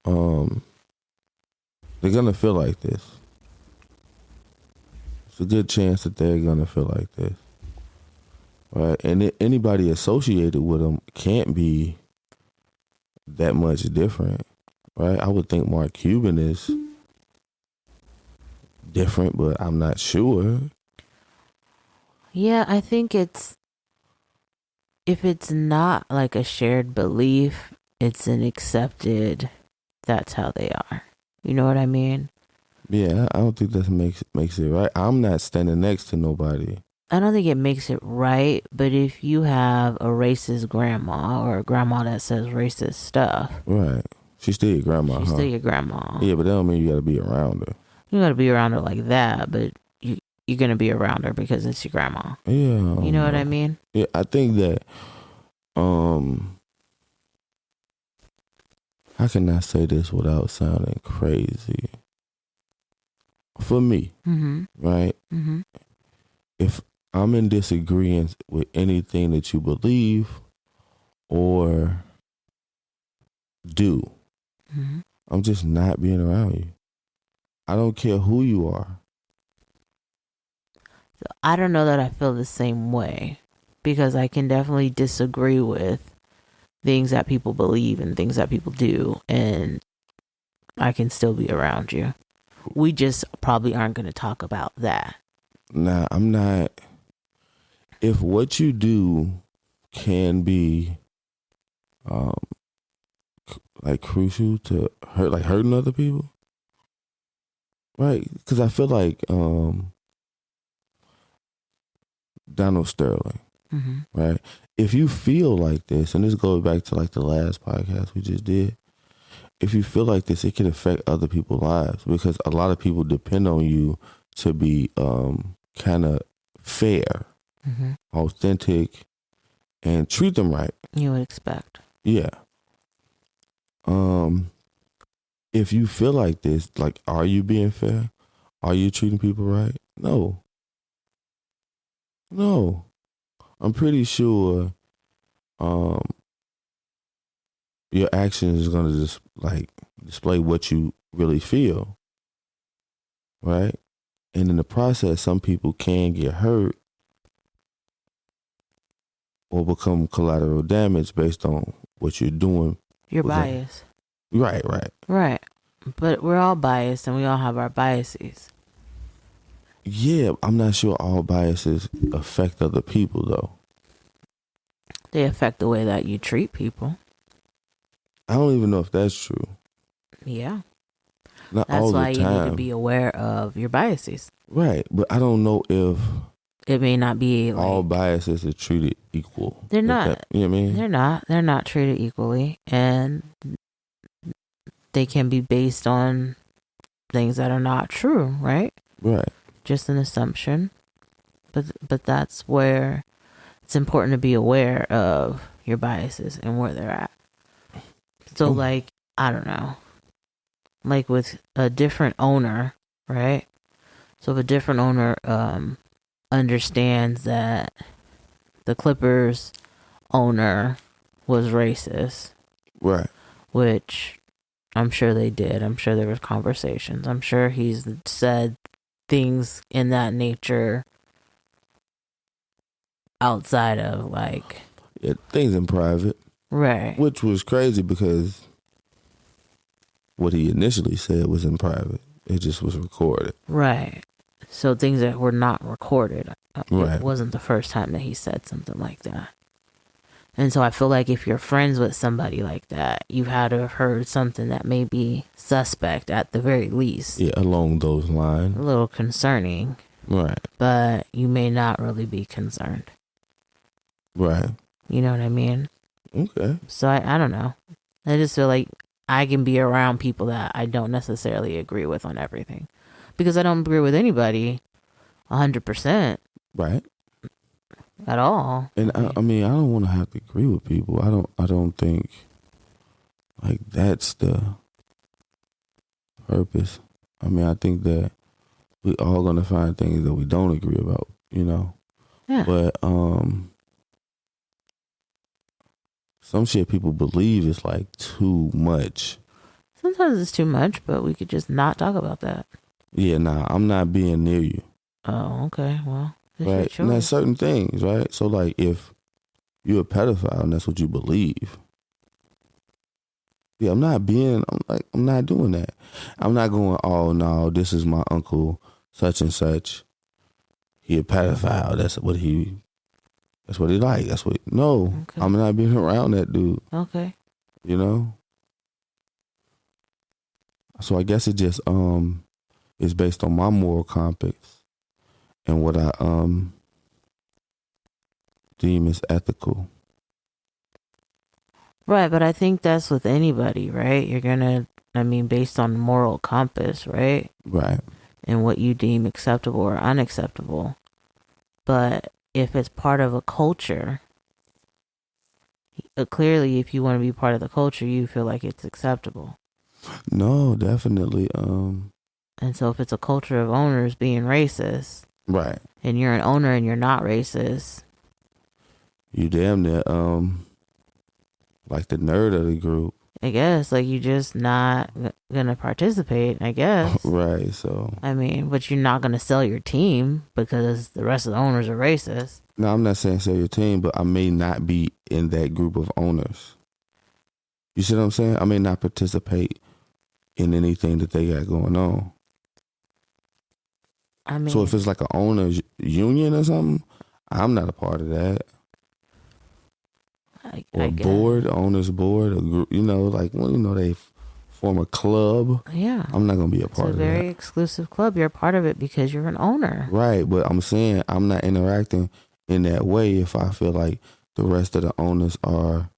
they're going to feel like this. It's a good chance that they're going to feel like this. Right. And anybody associated with them can't be that much different. Right. I would think Mark Cuban is different, but I'm not sure. Yeah, I think if it's not like a shared belief, it's an accepted, that's how they are. You know what I mean? Yeah, I don't think that makes it right. I'm not standing next to nobody. I don't think it makes it right, but if you have a racist grandma or a grandma that says racist stuff. Right. She's still your grandma, She's still your grandma. Yeah, but that don't mean you got to be around her. You gotta be around her like that, but you're gonna be around her because it's your grandma. Yeah. You know what I mean? Yeah, I think that how can I say this without sounding crazy? For me, right? Mm-hmm. If I'm in disagreement with anything that you believe or do, I'm just not being around you. I don't care who you are. So I don't know that I feel the same way, because I can definitely disagree with things that people believe and things that people do, and I can still be around you. We just probably aren't going to talk about that. Nah, I'm not. If what you do can be like crucial to hurting other people, right? Because I feel like Donald Sterling, right? If you feel like this, and this goes back to like the last podcast we just did, if you feel like this, it can affect other people's lives, because a lot of people depend on you to be kind of fair, authentic, and treat them right. You would expect. Yeah. If you feel like this, like, are you being fair? Are you treating people right? No. I'm pretty sure your actions is gonna just like display what you really feel, right? And in the process, some people can get hurt or become collateral damage based on what you're doing. Your bias. Right. But we're all biased, and we all have our biases. Yeah, I'm not sure all biases affect other people, though. They affect the way that you treat people. I don't even know if that's true. Yeah. Not That's all the why time. you need to be aware of your biases. Right, but I don't know if it may not be like, all biases are treated equal. They're not. You know what I mean? They're not treated equally, and they can be based on things that are not true, right? Right. Just an assumption. But that's where it's important to be aware of your biases and where they're at. So like, I don't know, like with a different owner, right? So if a different owner understands that the Clippers owner was racist, right? Which I'm sure they did. I'm sure there was conversations. I'm sure he's said things in that nature outside of like things in private, right? Which was crazy because what he initially said was in private. It just was recorded, right? So things that were not recorded. Right. It wasn't the first time that he said something like that. And so I feel like if you're friends with somebody like that, you had to have heard something that may be suspect at the very least. Yeah, along those lines. A little concerning. Right. But you may not really be concerned. Right. You know what I mean? Okay. So I don't know. I just feel like I can be around people that I don't necessarily agree with on everything. Because I don't agree with anybody 100%. Right. At all. And I mean, I don't want to have to agree with people. I don't think like that's the purpose. I mean, I think that we all gonna find things that we don't agree about, you know. Yeah. But some shit people believe is like too much. Sometimes it's too much, but we could just not talk about that. Yeah, nah, I'm not being near you. Oh, okay. Well, right. And there's certain things, right? So like if you're a pedophile and that's what you believe. Yeah, I'm not doing that. I'm not going, oh no, this is my uncle such and such. He a pedophile. That's what he like. No, okay. I'm not being around that dude. Okay. You know? So I guess it just is based on my moral compass and what I deem as ethical. Right, but I think that's with anybody, right? You're gonna, based on moral compass, right? Right. and what you deem acceptable or unacceptable. But if it's part of a culture, clearly if you want to be part of the culture, you feel like it's acceptable. No, definitely. And so if it's a culture of owners being racist, right, and you're an owner and you're not racist, you damn near like the nerd of the group. I guess, like, you're just not gonna participate, I guess. Right, so. I mean, but you're not gonna sell your team because the rest of the owners are racist. No, I'm not saying sell your team, but I may not be in that group of owners. You see what I'm saying? I may not participate in anything that they got going on. I mean, so if it's like an owners union or something, I'm not a part of that. Or a board, owners board, a group, like, they form a club. Yeah. I'm not going to be a part of that. It's a very exclusive club. You're a part of it because you're an owner. Right, but I'm saying I'm not interacting in that way if I feel like the rest of the owners are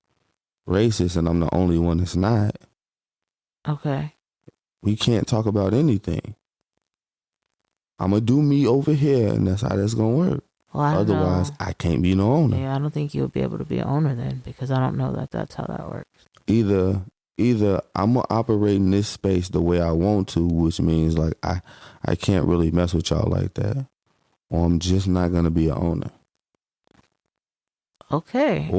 racist and I'm the only one that's not. Okay. We can't talk about anything. I'm going to do me over here, and that's how that's going to work. Well, Otherwise, I can't be no owner. Yeah, I don't think you'll be able to be an owner then, because I don't know that that's how that works. Either I'm going to operate in this space the way I want to, which means like I can't really mess with y'all like that, or I'm just not going to be an owner. Okay.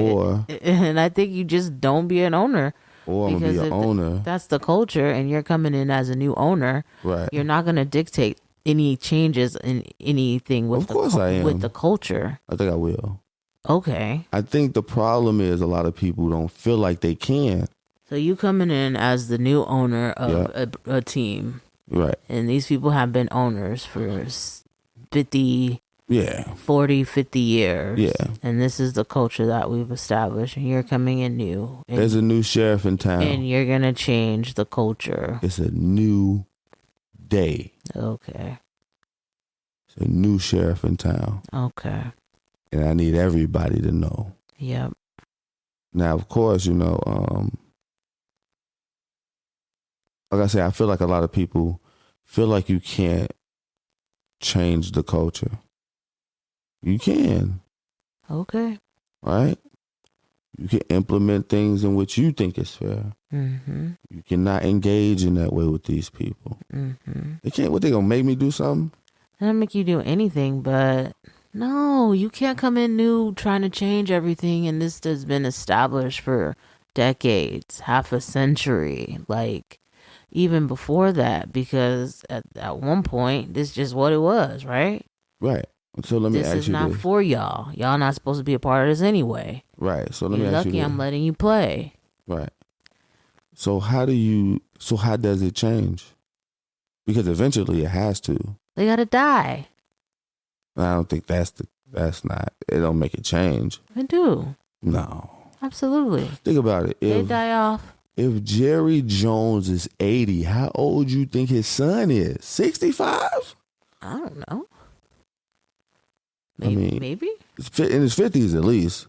And I think you just don't be an owner. Or I'm going to be an owner. That's the culture, and you're coming in as a new owner. Right. You're not going to dictate any changes in anything with with the culture. I think I will. Okay. I think the problem is a lot of people don't feel like they can. So you coming in as the new owner of a team. Right. And these people have been owners for 50, 40, 50 years. Yeah. And this is the culture that we've established. And you're coming in new. There's a new sheriff in town. And you're going to change the culture. It's a new day. Okay. It's a new sheriff in town. Okay. And I need everybody to know. Yep. Now, of course, like I say, I feel like a lot of people feel like you can't change the culture. You can. Okay. Right? You can implement things in which you think is fair. Mm-hmm. You cannot engage in that way with these people. Mm-hmm. They can't. What, they gonna make me do something? They don't make you do anything, but no, you can't come in new trying to change everything. And this has been established for decades, half a century, like even before that, because at one point, this is just what it was, right? Right. So let me ask you this. This is not for y'all. Y'all not supposed to be a part of this anyway. Right. So let me ask you this. You're lucky I'm letting you play. Right. So how does it change? Because eventually it has to. They gotta die. I don't think it don't make it change. They do. No. Absolutely. Think about it. They die off. If Jerry Jones is 80, how old you think his son is? 65? I don't know. Maybe. Maybe? In his 50s at least.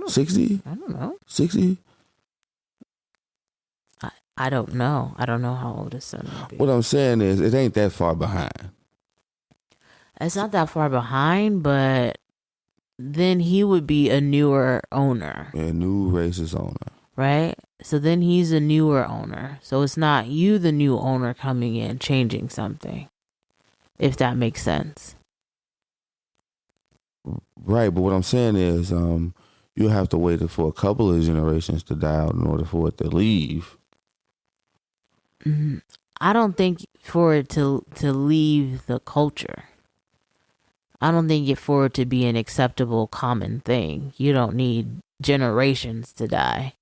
60? I don't know. 60? I don't know. I don't know how old his son will be. What I'm saying is, it ain't that far behind. It's not that far behind, but then he would be a newer owner. A new racist owner. Right? So then he's a newer owner. So it's not you, the new owner, coming in, changing something. If that makes sense. Right, but what I'm saying is, you'll have to wait for a couple of generations to die out in order for it to leave. Mm-hmm. I don't think for it to leave the culture. I don't think it for it to be an acceptable common thing. You don't need generations to die.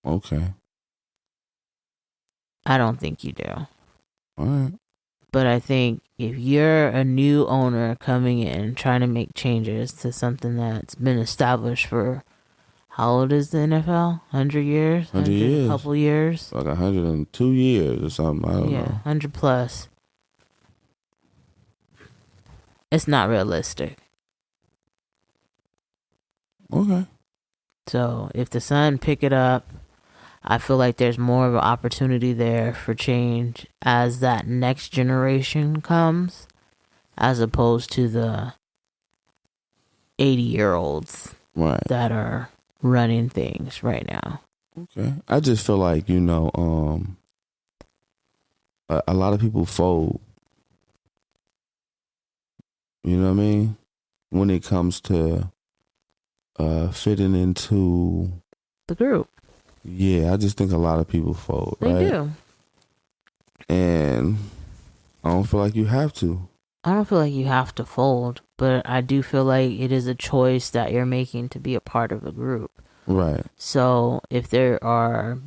Okay. I don't think you do. All right. But I think if you're a new owner coming in, trying to make changes to something that's been established for, how old is the NFL? 100 years? 100 years. A couple years? Like 102 years or something. I don't know. 100 plus. It's not realistic. Okay. So if the son pick it up, I feel like there's more of an opportunity there for change as that next generation comes, as opposed to the 80-year-olds Right. that are running things right now. Okay. I just feel like, a lot of people fold. You know what I mean? When it comes to fitting into The group. Yeah, I just think a lot of people fold, They right? do. And I don't feel like you have to. I don't feel like you have to fold, but I do feel like it is a choice that you're making to be a part of the group. Right. So if there are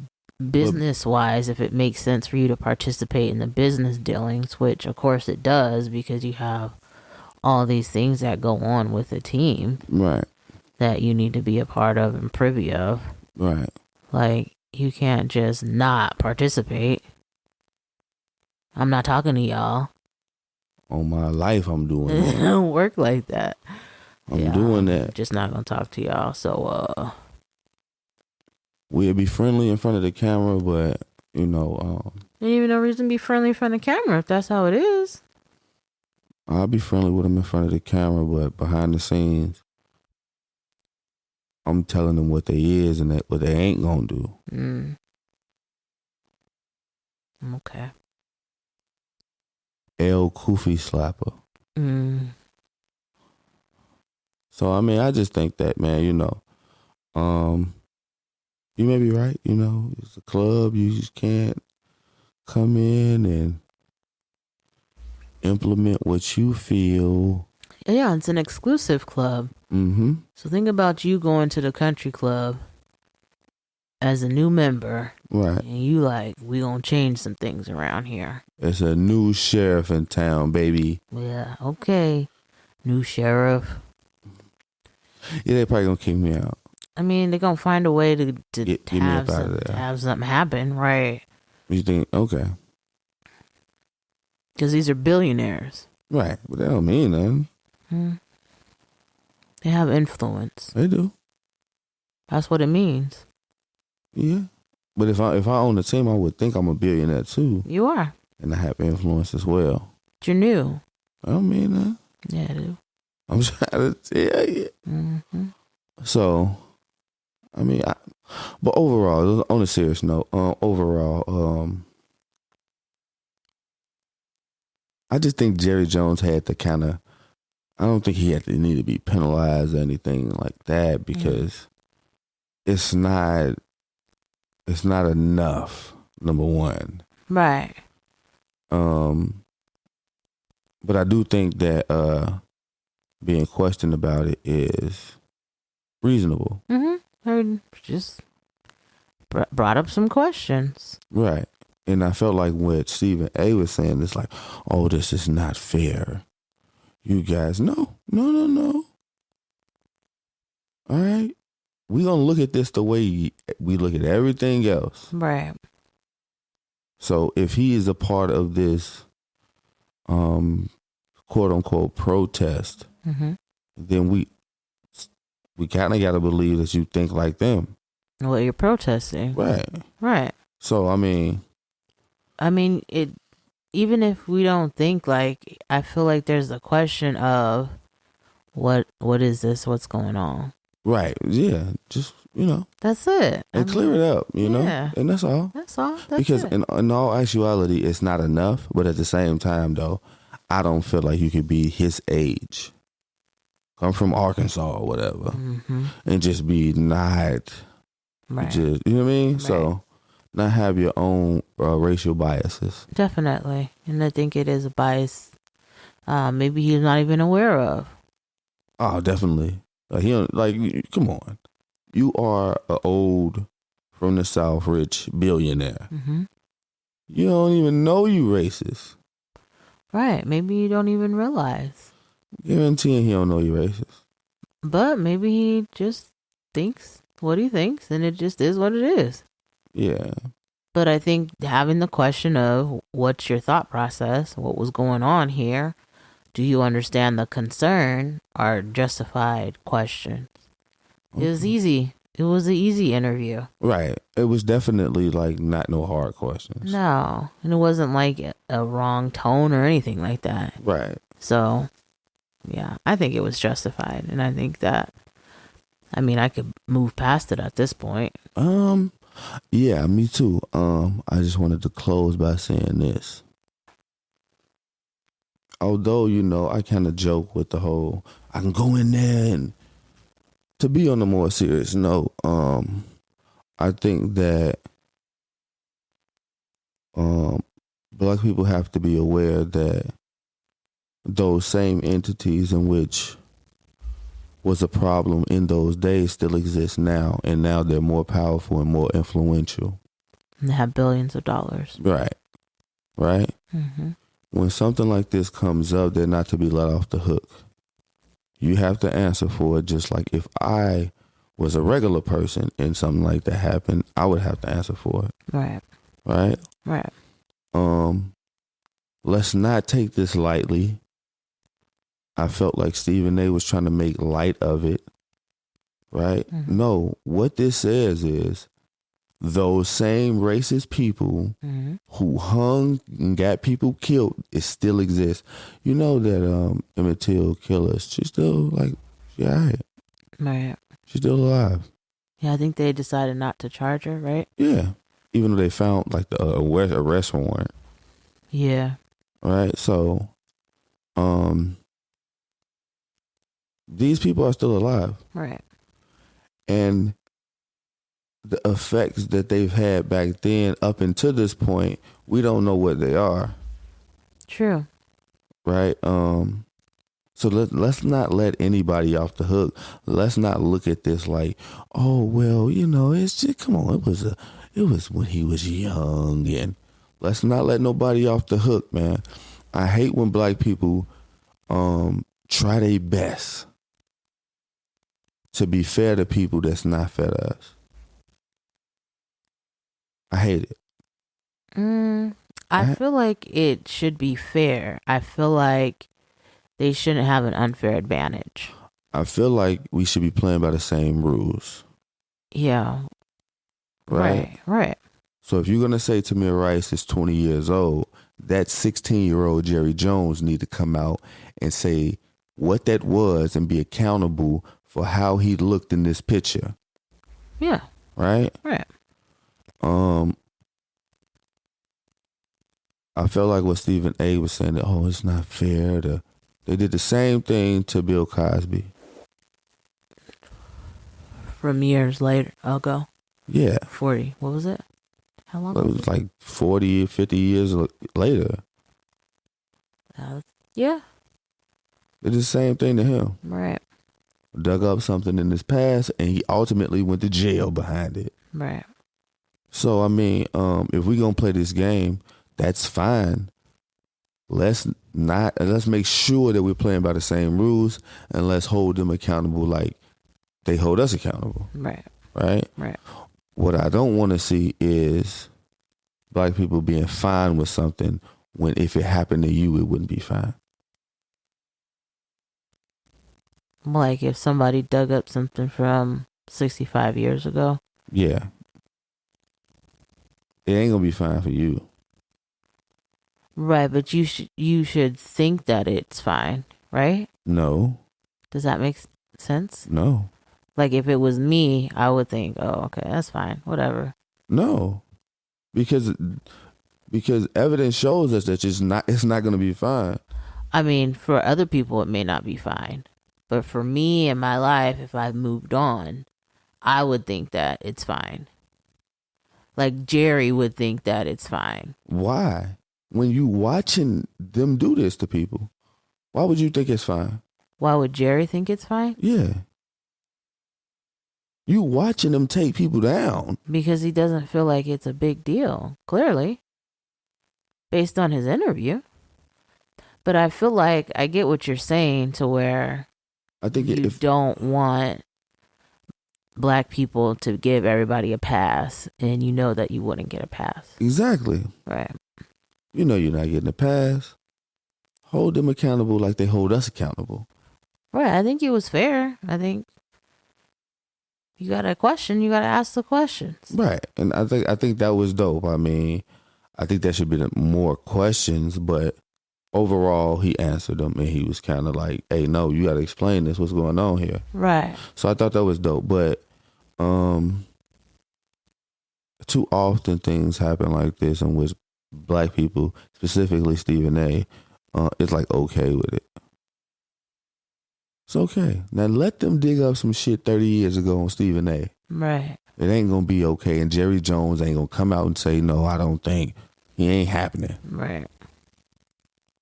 business-wise, if it makes sense for you to participate in the business dealings, which of course it does because you have all these things that go on with a team. Right. That you need to be a part of and privy of. Right. Like, you can't just not participate. I'm not talking to y'all. On my life, I'm doing It that. don't work like that. I'm doing that. Just not gonna talk to y'all. So, we'll be friendly in front of the camera, but, there ain't even no reason to be friendly in front of the camera if that's how it is. I'll be friendly with them in front of the camera, but behind the scenes, I'm telling them what they is and what they ain't gonna do. Okay. El Kufi slapper. So I just think that, man, you may be right. It's a club. You just can't come in and implement what you feel. Yeah, it's an exclusive club. Mm-hmm. So think about you going to the country club as a new member. Right. And you we gonna change some things around here. It's a new sheriff in town, baby. Yeah, okay. New sheriff. Yeah, they probably gonna kick me out. I mean, they're gonna find a way to Get me up out of there. have something happen, right? You think, okay. Because these are billionaires. Right, but that don't mean nothing. They have influence. They do. That's what it means. Yeah. But if I own the team, I would think I'm a billionaire too. You are. And I have influence as well. But you're new. I don't mean that. Yeah, I do. I'm trying to tell you. Mm-hmm. So, but overall, on a serious note, I just think Jerry Jones had to I don't think he had to need to be penalized or anything like that because it's not enough, number one. Right. But I do think that being questioned about it is reasonable. Heard just brought up some questions. Right. And I felt like what Stephen A was saying is like, oh, this is not fair. You guys, no. All right. We're going to look at this the way we look at everything else. Right. So if he is a part of this quote unquote protest, then we kind of got to believe that you think like them. Well, you're protesting. Right. So, it, even if we don't think I feel like there's a question of what is this? What's going on? Right. Yeah. Just, That's it. And clear it up, know? And that's all. Because in all actuality, it's not enough. But at the same time, though, I don't feel like you could be his age. Come from Arkansas or whatever. And just be not. Right. Just, you know what I mean? Right. So, not have your own racial biases. Definitely. And I think it is a bias maybe he's not even aware of. Oh, definitely. Come on. You are an old, from the South, rich billionaire. You don't even know you racist. Right. Maybe you don't even realize. Guaranteeing he don't know you racist. But maybe he just thinks what he thinks, and it just is what it is. Yeah. But I think having the question of what's your thought process, what was going on here, do you understand the concern, are justified questions. It's easy It was an easy interview. Right. It was definitely like not no hard questions. No. And it wasn't like a wrong tone or anything like that. Right. So, yeah, I think it was justified. And I think that, I mean, I could move past it at this point. Yeah, me too. I just wanted to close by saying this. Although, I kind of joke with the whole, I can go in there, and to be on a more serious note, I think that Black people have to be aware that those same entities in which was a problem in those days still exist now, and now they're more powerful and more influential. And they have billions of dollars. Right. Right? Mm-hmm. When something like this comes up, they're not to be let off the hook. You have to answer for it, just like if I was a regular person and something like that happened, I would have to answer for it. Right. Right? Right. Let's not take this lightly. I felt like Stephen A was trying to make light of it. Right? Mm-hmm. No, what this says is those same racist people mm-hmm. who hung and got people killed, it still exists. You know that Emmett Till killer, she's still she all right. Right. She's still alive. Yeah, I think they decided not to charge her, right? Yeah. Even though they found the arrest warrant. Yeah. Right? So, these people are still alive. Right. And the effects that they've had back then up until this point, we don't know what they are. True. Right? So let's not let anybody off the hook. Let's not look at this like, oh well, it's just, come on, it was when he was young, and let's not let nobody off the hook, man. I hate when Black people try their best to be fair to people that's not fair to us. I hate it. I feel like it should be fair. I feel like they shouldn't have an unfair advantage. I feel like we should be playing by the same rules. Yeah. Right. So if you're going to say Tamir Rice is 20 years old, that 16-year-old Jerry Jones need to come out and say what that was and be accountable for how he looked in this picture. Yeah. Right? Right. I felt like what Stephen A was saying, that, it's not fair. They did the same thing to Bill Cosby. From years later ago. Yeah. 40. What was it? How long? It was like 40, 50 years later. Yeah. They did the same thing to him. Right. Dug up something in his past, and he ultimately went to jail behind it. Right. So, I mean, if we're going to play this game, that's fine. Let's make sure that we're playing by the same rules, and let's hold them accountable like they hold us accountable. Right. Right? Right. What I don't want to see is Black people being fine with something when if it happened to you, it wouldn't be fine. Like if somebody dug up something from 65 years ago. Yeah. It ain't going to be fine for you. Right, but you should think that it's fine, right? No. Does that make sense? No. Like if it was me, I would think, oh, okay, that's fine, whatever. No. Because evidence shows us that it's not going to be fine. I mean, for other people, it may not be fine. But for me in my life, if I've moved on, I would think that it's fine. Like Jerry would think that it's fine. Why? When you watching them do this to people, why would you think it's fine? Why would Jerry think it's fine? Yeah. You watching them take people down. Because he doesn't feel like it's a big deal, clearly. Based on his interview. But I feel like I get what you're saying to where I think you don't want Black people to give everybody a pass, and you know that you wouldn't get a pass. Exactly. Right. You know you're not getting a pass. Hold them accountable like they hold us accountable. Right. I think it was fair. I think You got a question, you got to ask the questions. Right. And I think that was dope. I mean, I think there should be more questions, but overall he answered them and he was kind of like, hey, no, you got to explain this. What's going on here? Right. So I thought that was dope. But too often things happen like this in which black people, specifically Stephen A., it's like okay with it. It's okay. Now let them dig up some shit 30 years ago on Stephen A. Right. It ain't gonna be okay. And Jerry Jones ain't gonna come out and say, no, I don't think. He ain't happening. Right.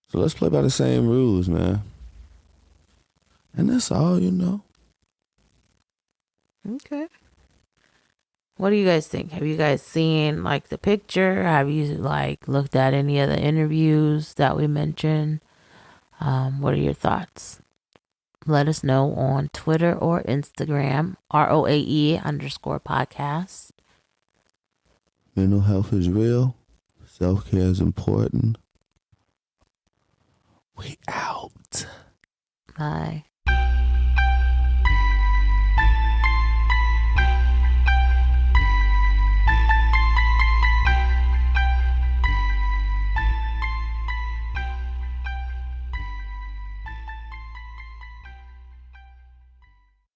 So let's play by the same rules, man. And that's all, you know. Okay. What do you guys think? Have you guys seen like the picture? Have you like looked at any of the interviews that we mentioned? What are your thoughts? Let us know on Twitter or Instagram, ROAE_podcast. Mental health is real. Self-care is important. We out. Bye.